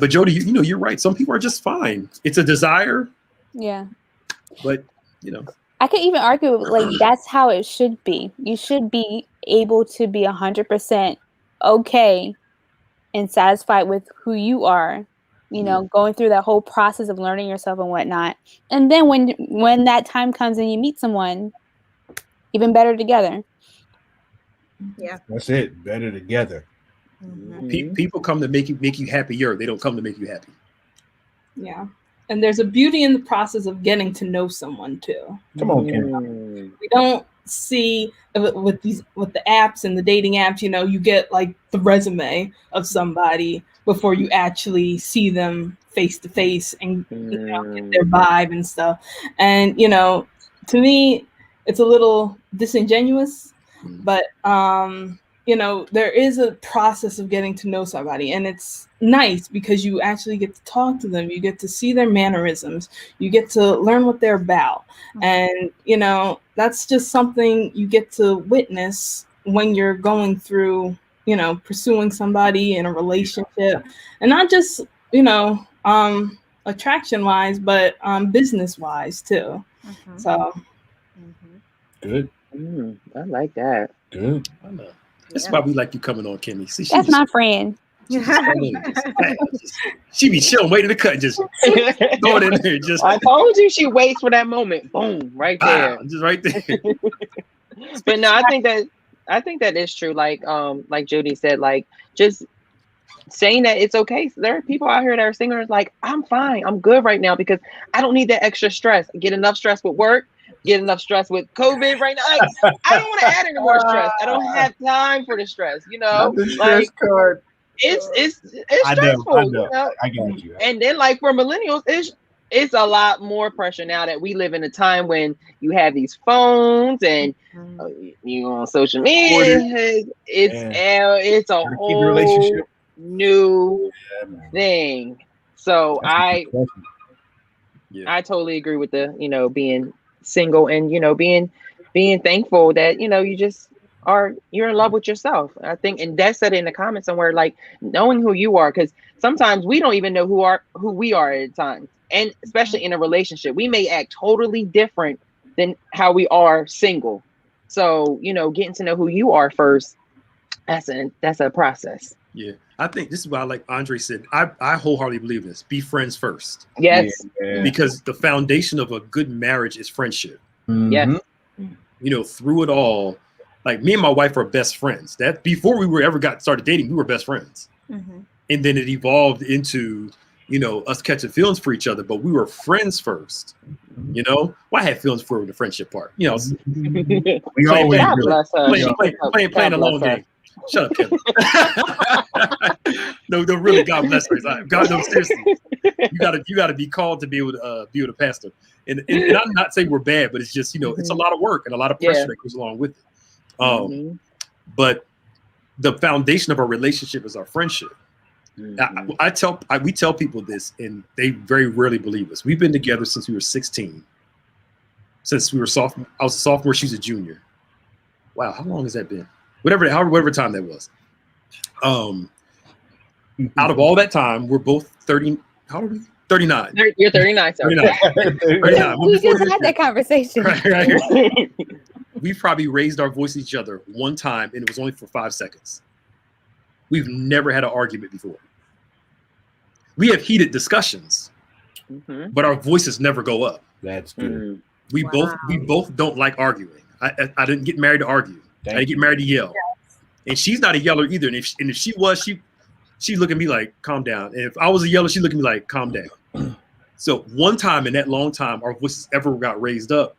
Jody, you're right. Some people are just fine. It's a desire. Yeah. But I could even argue like that's how it should be. You should be able to be 100% okay and satisfied with who you are. Going through that whole process of learning yourself and whatnot. And then when that time comes and you meet someone, even better together. Yeah. That's it. Better together. People come to make you happier. They don't come to make you happy. Yeah. And there's a beauty in the process of getting to know someone too. Come on, Kim. We don't see with the apps and the dating apps, you get like the resume of somebody before you actually see them face to face and get their vibe and stuff. And to me, it's a little disingenuous, but there is a process of getting to know somebody, and it's nice because you actually get to talk to them, you get to see their mannerisms, you get to learn what they're about, and that's just something you get to witness when you're going through pursuing somebody in a relationship, and not just attraction wise, but business wise too. So good. I like that. Good. I know. That's why we like you coming on, Kimmy. See, that's my friend. She be chilling, waiting to cut, just going in there. Just I told you she waits for that moment. Boom, right there. Just right there. But no, I think that is true. Like Jody said, like just saying that it's okay. There are people out here that are singers like, I'm fine, I'm good right now because I don't need that extra stress. I get enough stress with work, get enough stress with COVID right now. Like, I don't want to add any more stress. I don't have time for the stress, Not the stress card. It's stressful. I know. I get you. And then like for millennials, it's a lot more pressure now that we live in a time when you have these phones and you on social media. It's a whole new thing. So I totally agree with the being single and being thankful that you just you're in love with yourself. I think, and Des said it in the comments somewhere, like knowing who you are, because sometimes we don't even know who we are at times, and especially in a relationship, we may act totally different than how we are single. So getting to know who you are first, that's a process. Yeah, I think this is why, like Andre said, I wholeheartedly believe this. Be friends first. Yes, because the foundation of a good marriage is friendship. Yes, through it all. Like me and my wife are best friends. That before we ever started dating, we were best friends. And then it evolved into, us catching feelings for each other, but we were friends first. Well, I had feelings for the friendship part. We always playing a long game. Shut up, Kevin. No, really, God bless her. God, no, seriously. You gotta be called to be able to pastor. And I'm not saying we're bad, but it's just, it's a lot of work and a lot of pressure that goes along with it. But the foundation of our relationship is our friendship. We tell people this, and they very rarely believe us. We've been together since we were 16. Since we were sophomore, I was a sophomore, she's a junior. Wow, how long has that been? Whatever time that was. Out of all that time, we're both 30. How old are we? 39. You're 39, sir. 39. We just had that conversation. Right. We probably raised our voice at each other one time, and it was only for 5 seconds. We've never had an argument before. We have heated discussions, but our voices never go up. That's good. We both don't like arguing. I didn't get married to argue. I didn't get married to yell. Yes. And she's not a yeller either. And if she was, she'd look at me like, calm down. And if I was a yeller, she'd look at me like, calm down. So one time in that long time, our voices ever got raised up.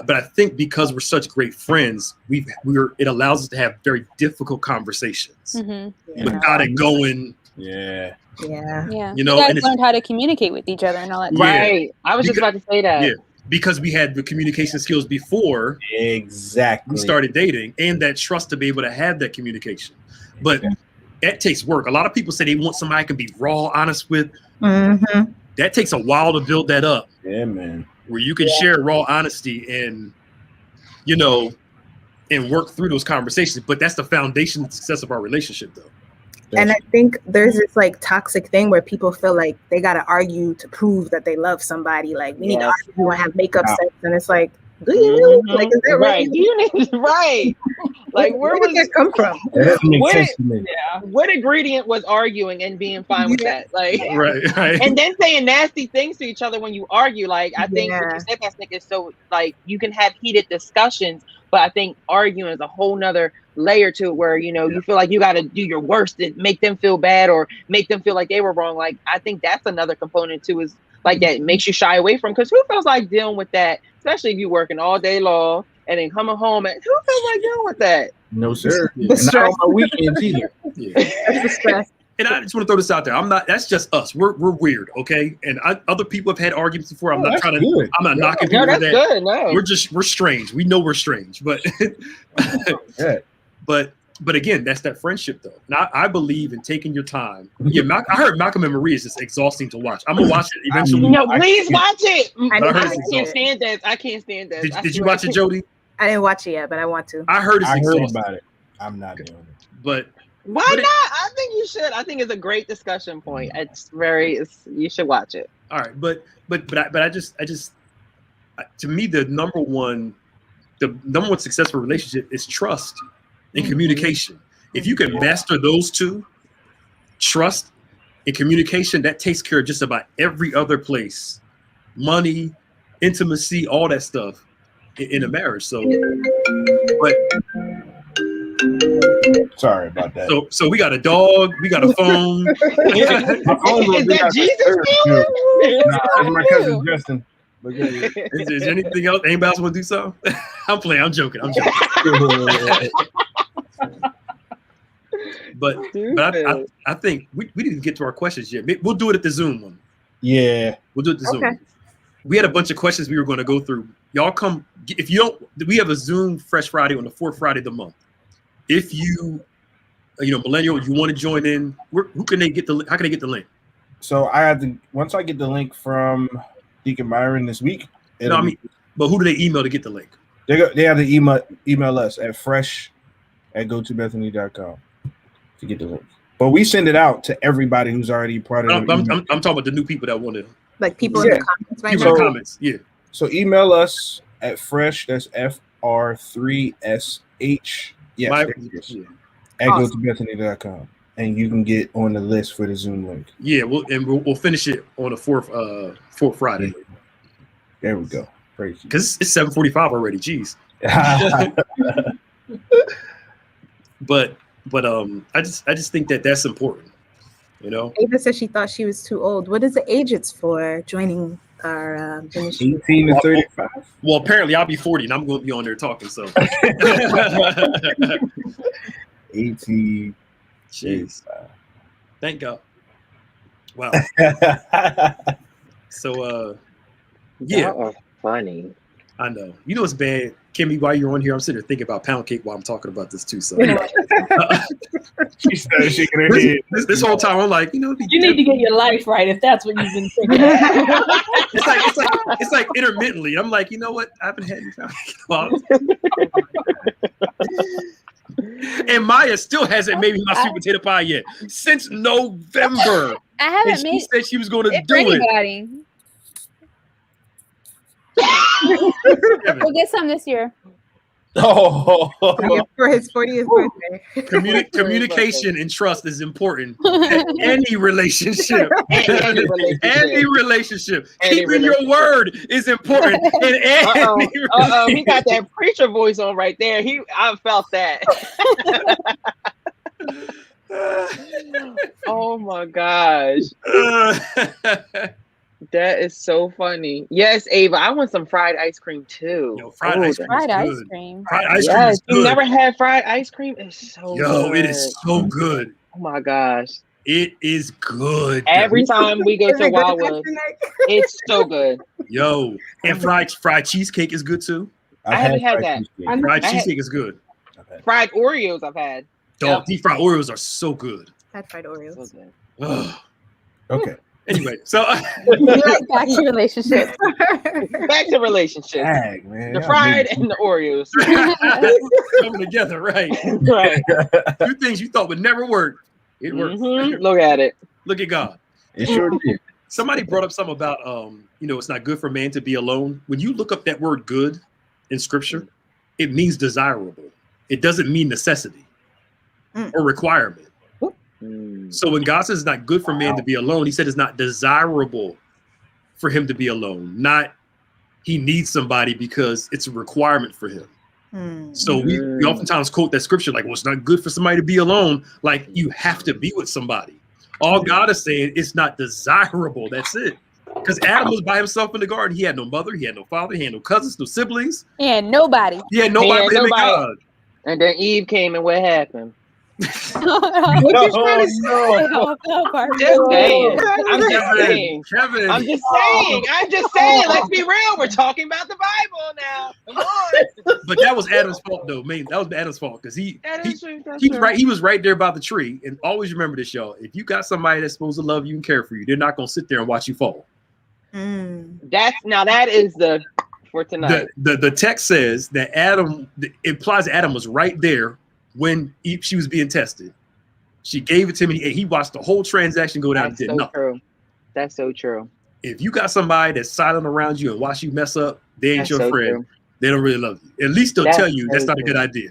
But I think because we're such great friends, it allows us to have very difficult conversations without it going. Yeah. You guys learned how to communicate with each other and all that. Right. I was just about to say that. Yeah. Because we had the communication skills before we started dating, and that trust to be able to have that communication. But that takes work. A lot of people say they want somebody I can be raw, honest with. That takes a while to build that up. Yeah, man. Where you can share raw honesty and, and work through those conversations. But that's the foundation of the success of our relationship, though. And I think there's this like toxic thing where people feel like they got to argue to prove that they love somebody. Like we need to argue and have makeup sex. And it's like, do you really? Like, is that right? Do you need right? Like, where did that come from? That doesn't make sense to me. What ingredient was arguing and being fine with that? Like, right. And then saying nasty things to each other when you argue. Like, I think what you said, Pastor Nick, is so like you can have heated discussions, but I think arguing is a whole nother layer to it where, you feel like you got to do your worst to make them feel bad or make them feel like they were wrong. Like, I think that's another component too, is like that makes you shy away from, because who feels like dealing with that, especially if you're working all day long and then coming home and who feels like dealing with that? No, sir. Not on my weekends either. That's the stress. And I just want to throw this out there. That's just us. We're weird, okay? And other people have had arguments before. I'm not knocking people with that. Good. No. We're strange. We know we're strange, but but again, that's that friendship though. Now I believe in taking your time. Yeah, I heard Malcolm and Marie is just exhausting to watch. I'm gonna watch it eventually. No, please watch it. I can't stand this. I can't stand this. Did you watch it, Jody? I didn't watch it yet, but I want to. I heard about it. I'm not doing it. But why not? I think you should. I think it's a great discussion point. You should watch it. All right, but I just to me the number one successful relationship is trust and communication. If you can master those two, trust and communication, that takes care of just about every other place, money, intimacy, all that stuff in a marriage. So, but sorry about that. So we got a dog, we got a phone. Is that Jesus? It's my cousin Justin. Is there anything else? Anybody else want to do something? I'm playing. I'm joking. But I think we didn't get to our questions yet. We'll do it at the Zoom one. Yeah, we'll do it at the Zoom. We had a bunch of questions we were going to go through. Y'all come. If you don't, we have a Zoom Fresh Friday on the 4th Friday of the month. If you millennial, you want to join in, how can they get the link? So I have to, once I get the link from Deacon Byron this week. But who do they email to get the link? They have to email us at fresh@gotobethany.com to get the link. But we send it out to everybody who's already part of I'm talking about the new people that want to. Like people in the comments right now? In the comments, yeah. So email us at fresh, that's Fr3sh, at gotobethany.com. And you can get on the list for the Zoom link. Yeah, we'll finish it on the 4th Friday. There we go. Because it's 7:45 already. Jeez. But I just think that that's important. Ava said she thought she was too old. What is the age it's for joining our ministry? 18 to 35. Well, apparently I'll be 40 and I'm going to be on there talking. So 18. Jeez. Thank God. Wow. So yeah. Y'all are funny. I know. You know what's bad, Kimmy, while you're on here, I'm sitting there thinking about pound cake while I'm talking about this too. So She started shaking her head. this whole time I'm like, you need to get your life right if that's what you've been thinking. it's like intermittently. I'm like, you know what? I haven't had any pound cake. And Maya still hasn't made me my sweet potato pie yet since November. I haven't And made she said she was going to it do for it. anybody. We'll get some this year. Oh, For his 40th birthday. Communication and trust is important in any relationship. Any relationship. Any relationship. Any Keeping your relationship. word is important in any He got that preacher voice on right there. I felt that. Oh my gosh. That is so funny. Yes, Ava, I want some fried ice cream too. Yo, fried ice cream. Fried ice Good. cream. Fried ice cream is You good. never had fried ice cream? It's so good. It is so good. Oh my gosh. It is good. Every time we go Is to it good Wildwood, tonight? it's so good. Yo, and fried cheesecake is good too. I haven't had that. cheesecake. Fried I had- cheesecake is good. Fried Oreos I've had. Dog, deep fried Oreos are so good. Had fried Oreos. So good. Ugh. Okay. Anyway, so Back to relationship. Back to relationships. Dang, man. The fried and the Oreos. coming together, right? Right. Two things you thought would never work. It works. Mhm. Look at it. Look at God. It sure did. Somebody brought up something about it's not good for man to be alone. When you look up that word good in scripture, it means desirable. It doesn't mean necessity or requirement. So when God says it's not good for man to be alone, he said it's not desirable for him to be alone. Not he needs somebody because it's a requirement for him. So we oftentimes quote that scripture like, well, it's not good for somebody to be alone. Like you have to be with somebody. All God is saying, it's not desirable. That's it. Because Adam was by himself in the garden. He had no mother, he had no father, he had no cousins, no siblings. And nobody. He had nobody but him and God. And then Eve came and what happened? What you trying to say? Just saying. I'm just saying. Kevin. I'm just saying. Let's be real. We're talking about the Bible now. Come on. But that was Adam's fault, though. Man, that was Adam's fault because he true. right. He was right there by the tree. And always remember this, y'all. If you got somebody that's supposed to love you and care for you, they're not gonna sit there and watch you fall. That is the for tonight. The text says that Adam implies Adam was right there when she was being tested. She gave it to me, and he watched the whole transaction go down and did nothing. True. That's so true. If you got somebody that's silent around you and watch you mess up, they ain't your friend. True. They don't really love you. At least they'll tell you that's not a good idea.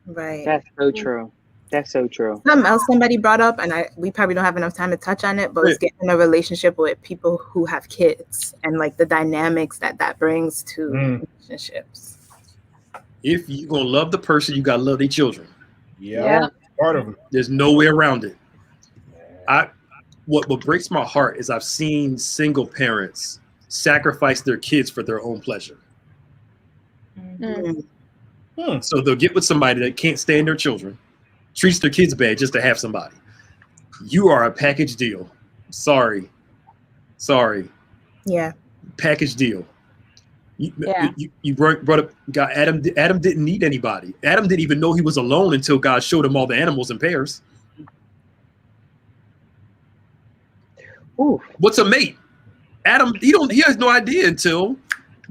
Right. That's so true. That's so true. Something else somebody brought up, and we probably don't have enough time to touch on it, but it's getting in a relationship with people who have kids and like the dynamics that brings to relationships. If you're gonna love the person, you gotta love their children. Yeah. Part of them. There's no way around it. What breaks my heart is I've seen single parents sacrifice their kids for their own pleasure. So they'll get with somebody that can't stand their children, treats their kids bad just to have somebody. You are a package deal. Sorry. Yeah. Package deal. You brought up God. Adam didn't need anybody. Adam didn't even know he was alone until God showed him all the animals in pairs. Ooh. What's a mate? Adam, he has no idea until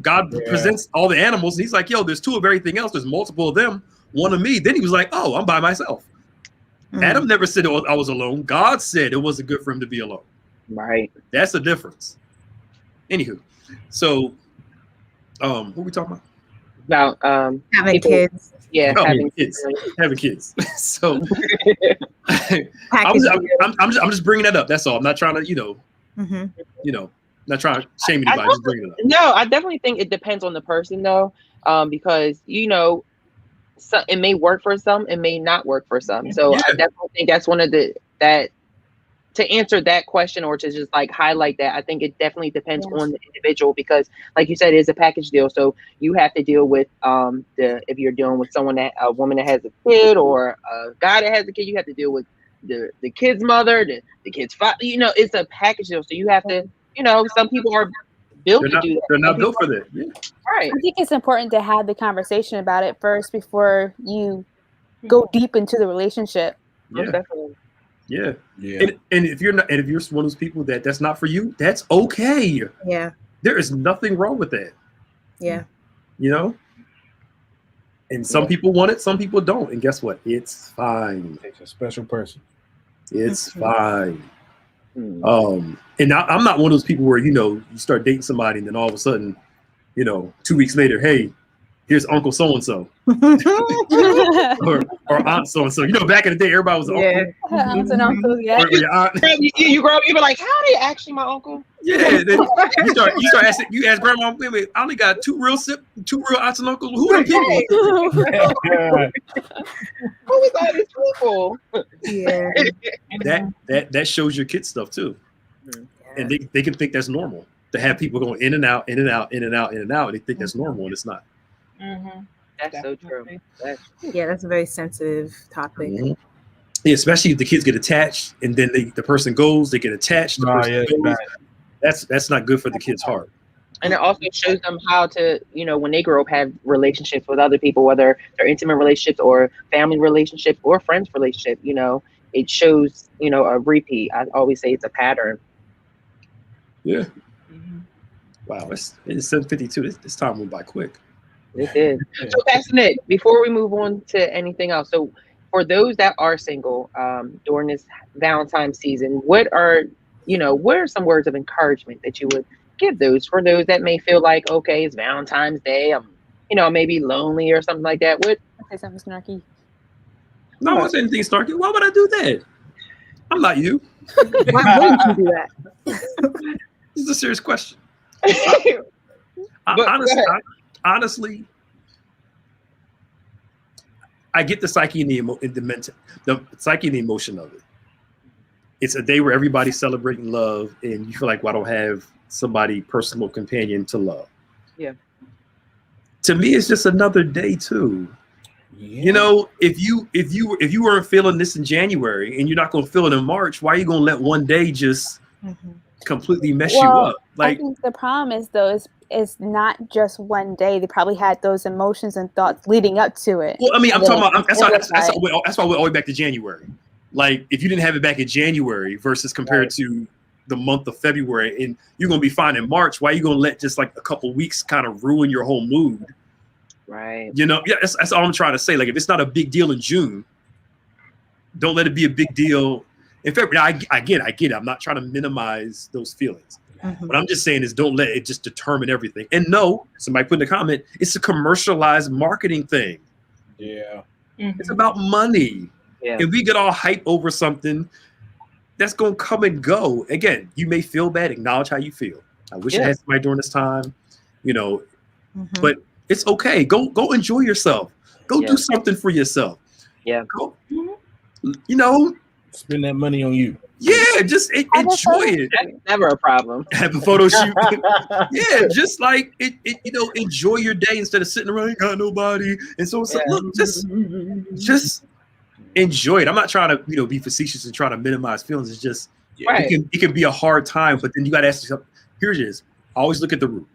God presents all the animals. And he's like, yo, there's two of everything else. There's multiple of them. One of me. Then he was like, oh, I'm by myself. Adam never said I was alone. God said it wasn't good for him to be alone. Right. That's the difference. Anywho, so what are we talking about? Having kids. Yeah, having kids. So I'm just bringing that up. That's all. I'm not trying to, not trying to shame anybody. Just bringing it up. No, I definitely think it depends on the person though, because it may work for some, it may not work for some. So I definitely think that's one of that to answer that question or to just like highlight that, I think it definitely depends on the individual, because like you said, it's a package deal. So you have to deal with if you're dealing with a woman that has a kid, or a guy that has a kid, you have to deal with the kid's mother, the kid's father. It's a package deal. So you have to, some people are built to do that. They're not built for that. Yeah. Right. I think it's important to have the conversation about it first before you go deep into the relationship. Yeah. Yeah. And if you're not, and if you're one of those people that's not for you, that's okay. Yeah. There is nothing wrong with that. Yeah. And some people want it, some people don't. And guess what? It's fine. It's a special person. It's fine. And I'm not one of those people where, you start dating somebody and then all of a sudden, 2 weeks later, hey, here's Uncle so-and-so. or Aunt so-and-so. Back in the day, everybody was uncle. Aunts and uncles, yeah. You grow up, you be like, how are they actually my uncle? Yeah. Then you start asking, you ask grandma, wait, I only got two real aunts and uncles. Who are the people? Who is all these people? Yeah. That shows your kids stuff too. And they can think that's normal to have people going in and out, in and out, in and out, in and out. They think that's normal, and it's not. That's so true. That's a very sensitive topic. Yeah, especially if the kids get attached and then the person goes, they get attached. That's not good for the kid's heart. And it also shows them how to, when they grow up, have relationships with other people, whether they're intimate relationships or family relationships or friends relationship. It shows, a repeat. I always say it's a pattern. Yeah. Wow, it's 7:52. This time went by quick. It did. So, Pastor Nick, before we move on to anything else, so for those that are single during this Valentine season, what are some words of encouragement that you would give for those that may feel like, okay, it's Valentine's Day, I'm, maybe lonely or something like that? What? Say something snarky. No, I won't say anything snarky. Why would I do that? I'm not you. Why wouldn't you do that? This is a serious question. Honestly, I get the psyche and the psyche and the emotion of it. It's a day where everybody's celebrating love, and you feel like, well, I don't have somebody, personal companion to love. Yeah. To me, it's just another day too. Yeah. If you weren't feeling this in January and you're not going to feel it in March, why are you going to let one day just completely mess you up? I think the problem is though is not just one day. They probably had those emotions and thoughts leading up to it. Well, I mean, I'm talking about that's why we're all the way back to January. Like, if you didn't have it back in January versus compared to the month of February, and you're gonna be fine in March, why are you gonna let just like a couple weeks kind of ruin your whole mood? Right. That's all I'm trying to say. Like, if it's not a big deal in June, don't let it be a big deal in February. I get it. I'm not trying to minimize those feelings. What I'm just saying is don't let it just determine everything. And no, somebody put in the comment, it's a commercialized marketing thing. Yeah. It's about money. Yeah. If we get all hype over something, that's going to come and go. Again, you may feel bad. Acknowledge how you feel. I wish I had somebody during this time, but it's okay. Go enjoy yourself. Go do something for yourself. Yeah. Go, spend that money on you. Yeah, just enjoy it. That's never a problem. Have a photo shoot. Yeah, just like it, enjoy your day instead of sitting around, ain't got nobody. And so look, just enjoy it. I'm not trying to, be facetious and trying to minimize feelings. It's just it can be a hard time, but then you got to ask yourself, here it is. Always look at the root.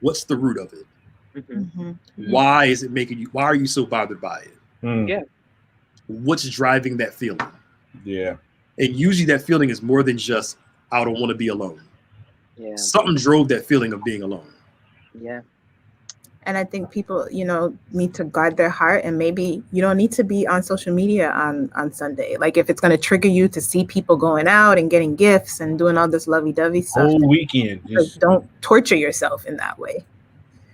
What's the root of it? Why is it making you? Why are you so bothered by it? Yeah. What's driving that feeling? Yeah. And usually that feeling is more than just, I don't want to be alone. Yeah. Something drove that feeling of being alone. Yeah. And I think people, need to guard their heart, and maybe you don't need to be on social media on Sunday. Like, if it's going to trigger you to see people going out and getting gifts and doing all this lovey-dovey stuff. Whole weekend. Just don't torture yourself in that way.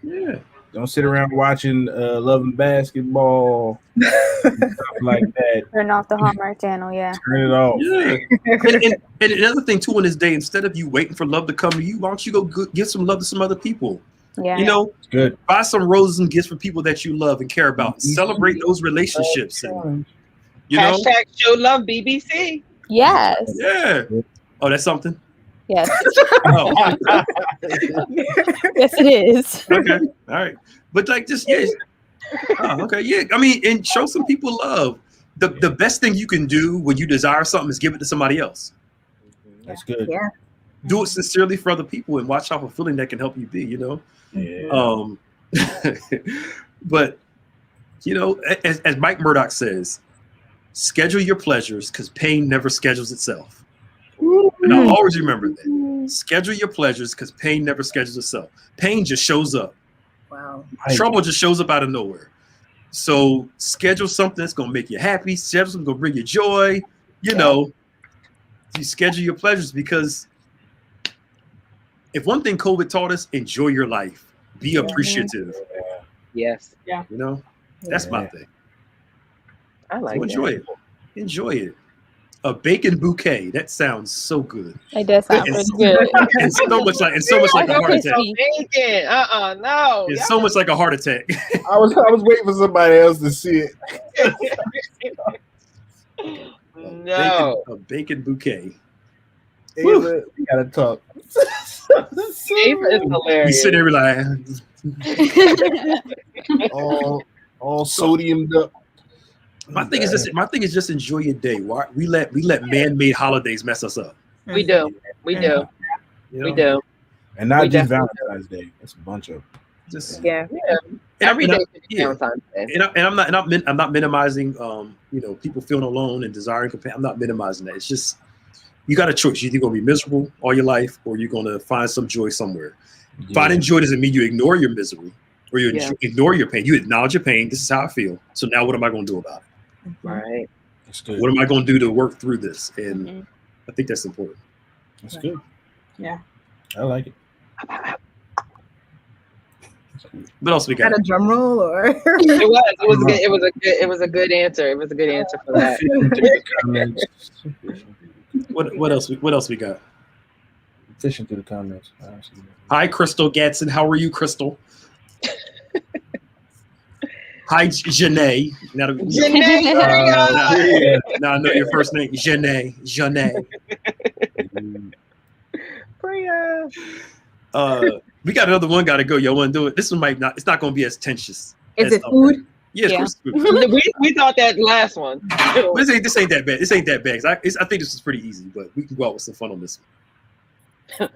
Yeah. Don't sit around watching Love and Basketball, stuff like that. Turn off the Hallmark Channel, Turn it off. Yeah. and another thing too, on this day, instead of you waiting for love to come to you, why don't you go give some love to some other people? Yeah. It's good. Buy some roses and gifts for people that you love and care about. Celebrate those relationships. And, Hashtag show love BBC. Yes. Yeah. Oh, that's something. Yes. Oh, Yes, it is. okay. All right. But like, just yeah. Oh, okay. Yeah. I mean, and show some people love. The best thing you can do when you desire something is give it to somebody else. That's good. Yeah. Do it sincerely for other people and watch how fulfilling that can help you be, you know? Yeah. But, you know, as Mike Murdoch says, schedule your pleasures because pain never schedules itself. And I'll always remember that. Schedule your pleasures because pain never schedules itself. Pain just shows up. Wow. Trouble just shows up out of nowhere. So schedule something that's going to make you happy. Schedule something going to bring you joy. You know, you schedule your pleasures because if one thing COVID taught us, enjoy your life. Be appreciative. Yes. Yeah. You know, that's my thing. I like So enjoy it. Enjoy it. A bacon bouquet. That sounds so good. It does sound pretty good. And so much like a heart attack. Bacon. No. It's so much like a heart attack. I was waiting for somebody else to see it. No. A bacon bouquet. Ava, we gotta talk. Ava is You hilarious. sit there like all sodiumed up. my thing is just enjoy your day. Why we let man-made holidays mess us up. We do. We do. You know? We do. And not We just definitely Valentine's Day. It's a bunch of Just Yeah. Every day and is Valentine's Day. I'm not minimizing you know, people feeling alone and desiring companion. I'm not minimizing that. It's just you got a choice. You're either gonna be miserable all your life or you're gonna find some joy somewhere. Finding joy doesn't mean you ignore your misery or you ignore your pain. You acknowledge your pain. This is how I feel. So now what am I gonna do about it? Right. That's good. What am I gonna do to work through this? And I think that's important. That's good. Yeah. I like it. What else we got? Got a drum roll or It was good. It was a good answer. It was a good answer for that. What else we got? Fishing through the comments. Hi, Crystal Gatson. How are you, Crystal? Hi, Janae. Now I know your first name. Janae. Priya. We got another one. Got to go. Y'all want to do it? This one might not. It's not going to be as tensious. is as it food? Yeah, Yeah. it's food. We thought that last one. This ain't that bad. This ain't that bad. I think this is pretty easy, but we can go out with some fun on this one.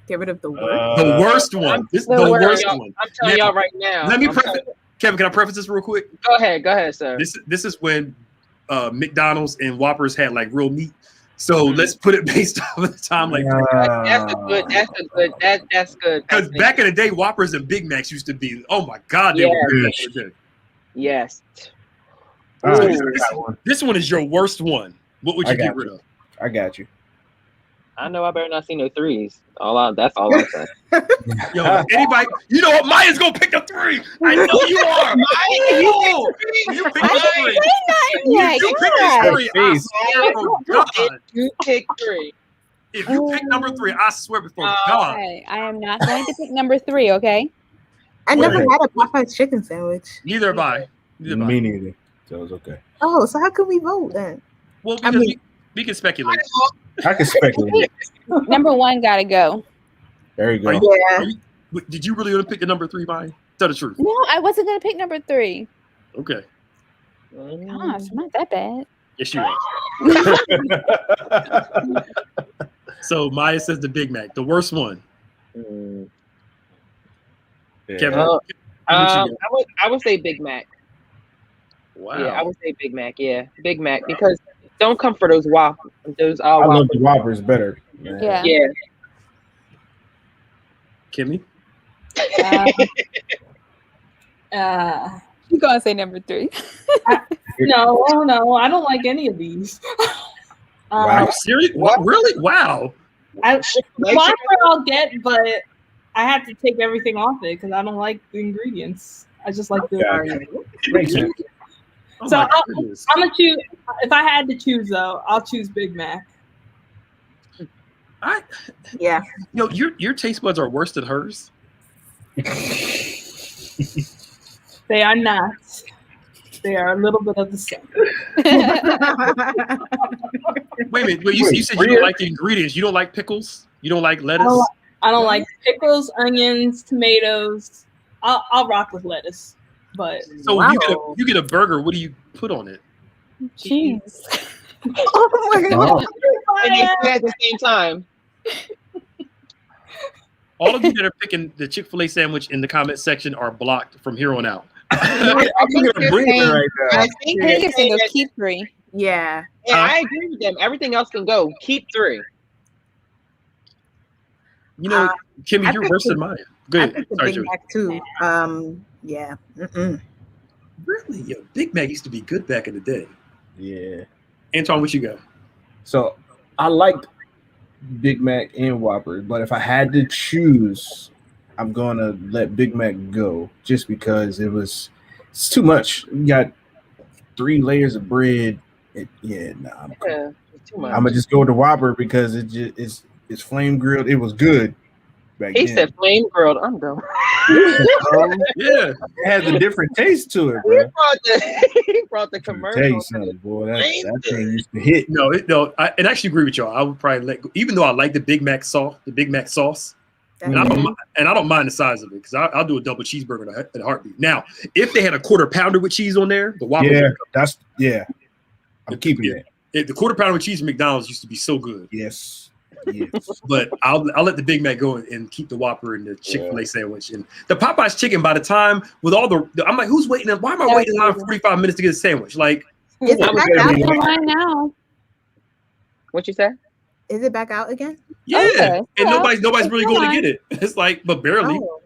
Get rid of the word. The worst one. This the the worst. worst one. I'm telling y'all right now. Let me I'm preface. telling- Kevin, can I preface this real quick? Go ahead, sir. This is when McDonald's and Whoppers had like real meat. So let's put it based off of the time, like That's good. That's good. because back in the day, Whoppers and Big Macs used to be. Oh my God, they were good. Back in the day. Yes. All right, Ooh. This one is your worst one. What would you get rid of? I got you. I know I better not see no threes. That's all I'm saying. Yo, anybody? You know what? Maya's gonna pick a 3. I know you are. You pick a 3. You pick a 3. I swear for God. You pick 3. If you pick number 3, I swear before God. Okay, I am not going to pick number 3. Okay. I never Okay. had a Popeye's chicken sandwich. Neither have I. Me neither. So it's okay. Oh, so how can we vote then? Well, I because mean- we can speculate. I can speculate. Number 1 gotta go. There you Are go. you- Did you really want to pick the number 3, Maya? Tell the truth. No, I wasn't gonna pick number 3. Okay. Gosh, not that bad. Yes, you are. So Maya says the Big Mac, the worst one. Kevin, I would say Big Mac. wow. Yeah, I would say Big Mac. Yeah, Big Mac because don't come for those waffles. Those I love waffles. the Whoppers better. Yeah. Yeah. Kimmy, You gonna say number 3? No, I don't like any of these. Wow. serious? What? Really? Wow. Whopper I'll get, but I have to take everything off it because I don't like the ingredients. I just like the. Yeah. Makes sense. Oh So my I'm goodness. gonna choose. If I had to choose, though, I'll choose Big Mac. Yeah. Yo, your taste buds are worse than hers. They are not. They are a little bit of the same. Wait a minute. Wait, you said you don't like the ingredients. You don't like pickles. You don't like lettuce. I don't like pickles, onions, tomatoes. I'll rock with lettuce, but so you get a burger. What do you put on it? Cheese. Oh my god! And you say at the same time. All of you that are picking the Chick-fil-A sandwich in the comment section are blocked from here on out. I'm gonna bring it right now. I think I think they're it's gonna saying keep 3. Yeah. and I agree with them. Everything else can go. Keep 3. You know, Kimmy, I you're picked worse the- than mine. I Good. picked the Sorry, Big Joey. Mac too. Yeah. Really? Yo, Big Mac used to be good back in the day. Yeah. Antoine, what you got? So I liked Big Mac and Whopper, but if I had to choose, I'm gonna let Big Mac go just because it's too much. You got 3 layers of bread. I'm cool. Yeah, it's too much. I'm gonna just go with the Whopper because it's flame grilled. It was good back He then. said flame grilled. I'm done. Yeah. It has a different taste to it, bro. He brought the commercial. Taste something, boy. That thing used to hit. No, I actually agree with y'all. I would probably let go, even though I like the Big Mac sauce, and I don't mind the size of it because I'll do a double cheeseburger in a heartbeat. Now, if they had a quarter pounder with cheese on there, the Whopper. I'm keeping it. The quarter pounder with cheese from McDonald's used to be so good. Yes. But I'll let the Big Mac go and keep the Whopper and the Chick-fil-A sandwich and the Popeye's chicken. By the time with all the, I'm like, who's waiting? Why am I waiting in line for 45 minutes to get a sandwich? Like, Is it back out? Online now. What you say? Is it back out again? yeah, Okay. and Well, nobody's really it's going to fine. get it. It's like, but barely. Oh.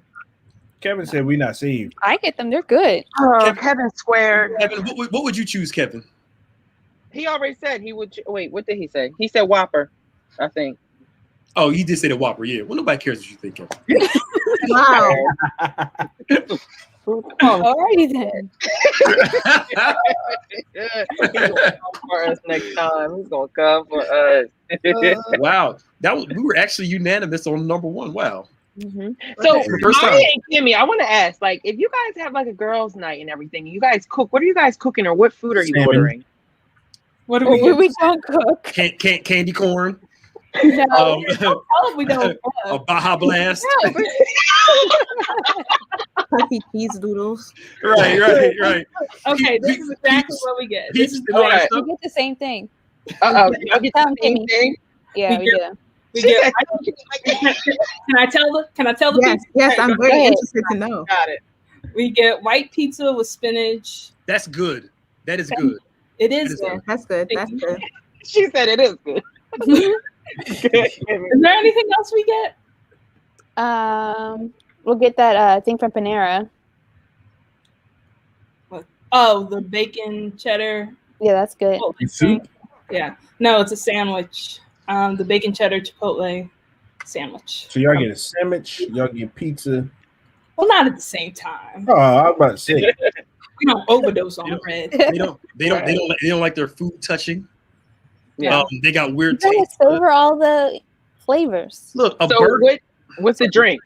Kevin said we not saved. I get them. They're good. Oh, Kevin squared. Kevin, what would you choose, Kevin? He already said he would. Wait, what did he say? He said Whopper, I think. Oh, you did say the Whopper. Yeah. Well, nobody cares what you think, Kevin. Wow. Alrighty then. He's gonna come for us next time. He's gonna come for us. Wow, we were actually unanimous on number 1. Wow. Mm-hmm. So, First time. Maya and Kimmy, I want to ask, like, if you guys have like a girls' night and everything, you guys cook. What are you guys cooking, or what food are you Salmon. ordering? what do we We, do? we don't cook. Candy corn. No. Tell them we don't. A Baja Blast. Turkey cheese doodles. Right. Okay, this is exactly Peeps. what we get. Peeps This is and all that Okay. stuff. We get the same thing. Y'all get Tell the same Kimmy. thing. Yeah, We we get- do. we She get. said- Can I tell the Yes, pizza? yes, I'm Go very ahead. interested to know. Got it. We get white pizza with spinach. That's good. That is good. It is It is good. That's good. That's good. She said it is good. Is there anything else we get? We'll get that thing from Panera. Oh, the bacon cheddar. Yeah, that's good. Chipotle Soup? thing. Yeah. No, it's a sandwich. The bacon cheddar chipotle sandwich. So y'all get a sandwich, y'all get pizza. Well, not at the same time. Oh, I was about to say. We don't overdose on Yeah. bread. They don't like their food touching. Yeah. They got weird You gotta taste. savor all the flavors. Look, a So burger. what's the drink?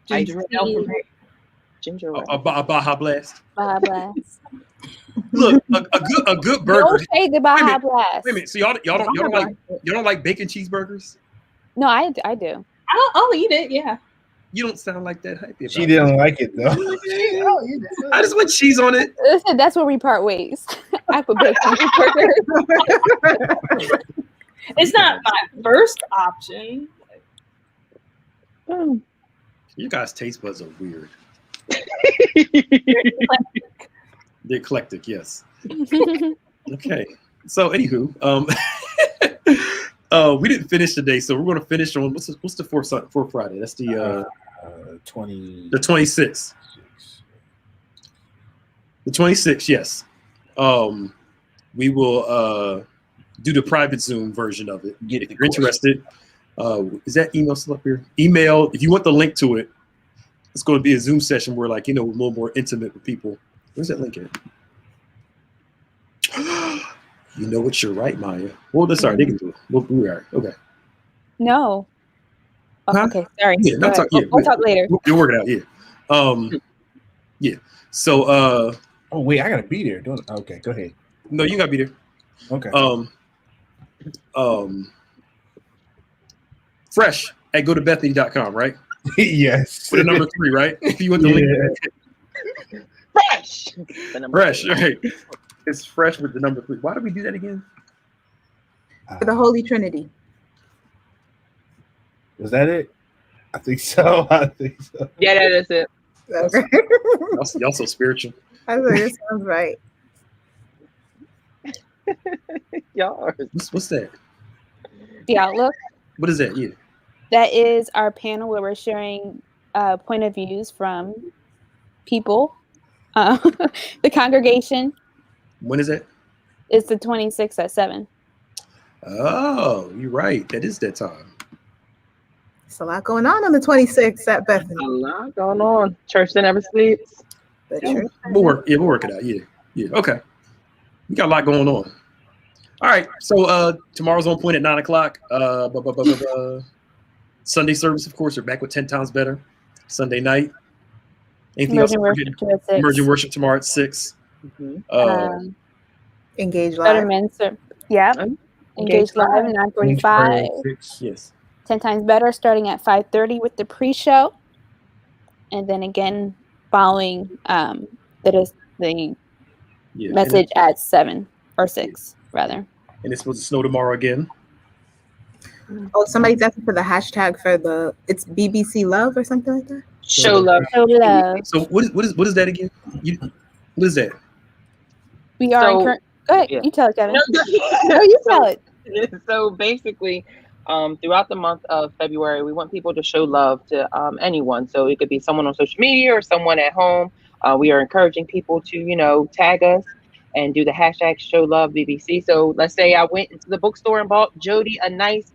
Ginger Iced ale tea. for me. Ginger ale. A Baja Blast. Baja Blast. Look, a good burger. Don't say the Baja minute. Blast. Wait a minute. So y'all don't like bacon cheeseburgers? No, I do. I'll eat it. Yeah. You don't sound like that happy about She it. didn't like it though. I just want cheese on it. Listen, that's where we part ways. I put bacon on the burger. It's not my first option. You guys' taste buds are weird. They're eclectic, yes. Okay. So, anywho, we didn't finish today, so we're going to finish on what's the fourth Friday? That's the 26th. The 26th, yes. We will do the private Zoom version of it. If you're interested, is that email still up here? Email if you want the link to it. It's going to be a Zoom session where, like, a little more intimate with people. Where's that link at? You know what? You're right, Maya. Well, that's all right. They can do it. We are okay. No. Oh, Huh? okay, sorry. Yeah, Go ahead. We'll talk later. We'll work it out. Yeah. Yeah. So, Oh wait, I gotta be there. Okay, go ahead. no, you gotta be there. Okay. Fresh at gotobethany.com, right? Yes. For the number 3, right? If you want the link. Fresh. Fresh, right? It's fresh with the number 3. Why do we do that again? For the Holy Trinity. Was that it? I think so. Yeah, that is it. Okay. Y'all so spiritual. I was like, this sounds right. Y'all are. What's that? The Outlook. What is that? Yeah. That is our panel where we're sharing point of views from people. The congregation. When is that? It's the 26th at 7. Oh, you're right. That is that time. It's a lot going on the 26th at Bethany. A lot going on. Church that never sleeps. The church. We'll work it out. Yeah. Okay. We got a lot going on. All right. So tomorrow's on point at 9:00. Sunday service, of course, we're back with 10 times better. Sunday night. Anything else? Emerging worship tomorrow at 6. Mm-hmm. Engage Live. Betterment. Yeah. Engage Live 9:45. Yes. 10 times better starting at 5:30 with the pre-show. And then again following that is the message at 7 or 6 rather. And it's supposed to snow tomorrow again. Oh, somebody's asking for the hashtag for it's BBC Love or something like that. Show love. Show love. So what is that again? What is that? We are go ahead. Yeah. You tell it, Kevin. No, you tell it. So basically, throughout the month of February, we want people to show love to anyone. So it could be someone on social media or someone at home. We are encouraging people to, tag us and do the hashtag show love BBC. So let's say I went into the bookstore and bought Jody a nice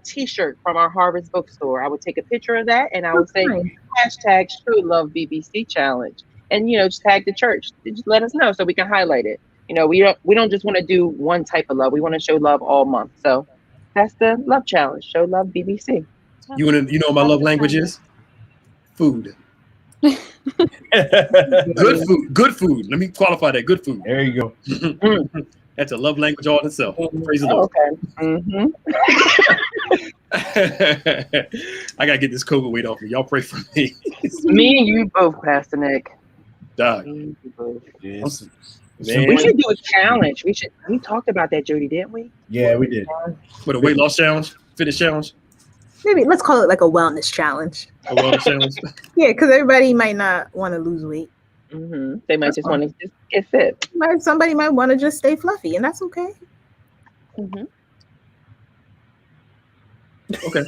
t-shirt from our Harvest bookstore. I would take a picture of that and I would say hashtag show love BBC challenge. And, just tag the church. Just let us know so we can highlight it. We don't just want to do one type of love. We want to show love all month. So that's the love challenge. Show love BBC. You know what my love language is? Food. Good food. Let me qualify that. Good food. There you go. That's a love language all in itself. Praise the Lord. Okay. Mm-hmm. I gotta get this COVID weight off me. Y'all pray for me. Me and you both, Pastor Nick. Dog. Yes. We should do a challenge. We talked about that, Jody, didn't we? Yeah, we did. With a weight loss challenge, fitness challenge. Maybe let's call it like a wellness challenge. A wellness challenge. Yeah, because everybody might not want to lose weight. Mm-hmm. They might just want to just get fit. Somebody might want to just stay fluffy, and that's okay. Mm-hmm. Okay.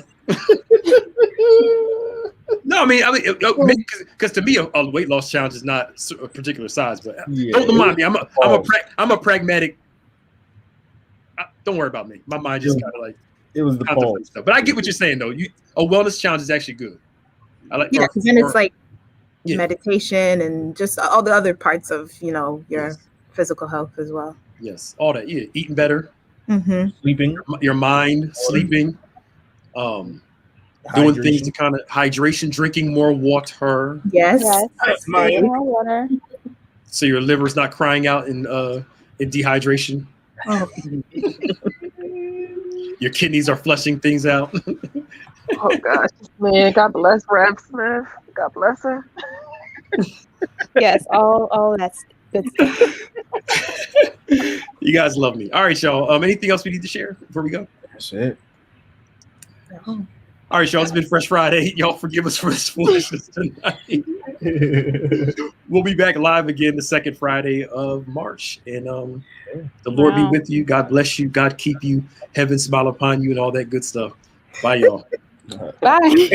No, I mean, because to me, a weight loss challenge is not a particular size. But don't mind me. I'm a pragmatic. Don't worry about me. My mind just kind of like. It was the pause. But I get what you're saying, though. A wellness challenge is actually good. I like. Yeah, because then it's like meditation and just all the other parts of your physical health as well. Yes, all that. Yeah, eating better, sleeping, your mind, sleeping, doing things to kind of hydration, drinking more water. Yes. More water. So your liver's not crying out in dehydration. Oh. Your kidneys are flushing things out. Oh gosh, man! God bless Rev Smith. God bless her. Yes, all that's good stuff. You guys love me. All right, y'all. Anything else we need to share before we go? That's it. All right, y'all. It's been Fresh Friday. Y'all forgive us for this foolishness tonight. We'll be back live again the second Friday of March. And the Lord be with you. God bless you. God keep you. Heaven smile upon you and all that good stuff. Bye, y'all. Bye.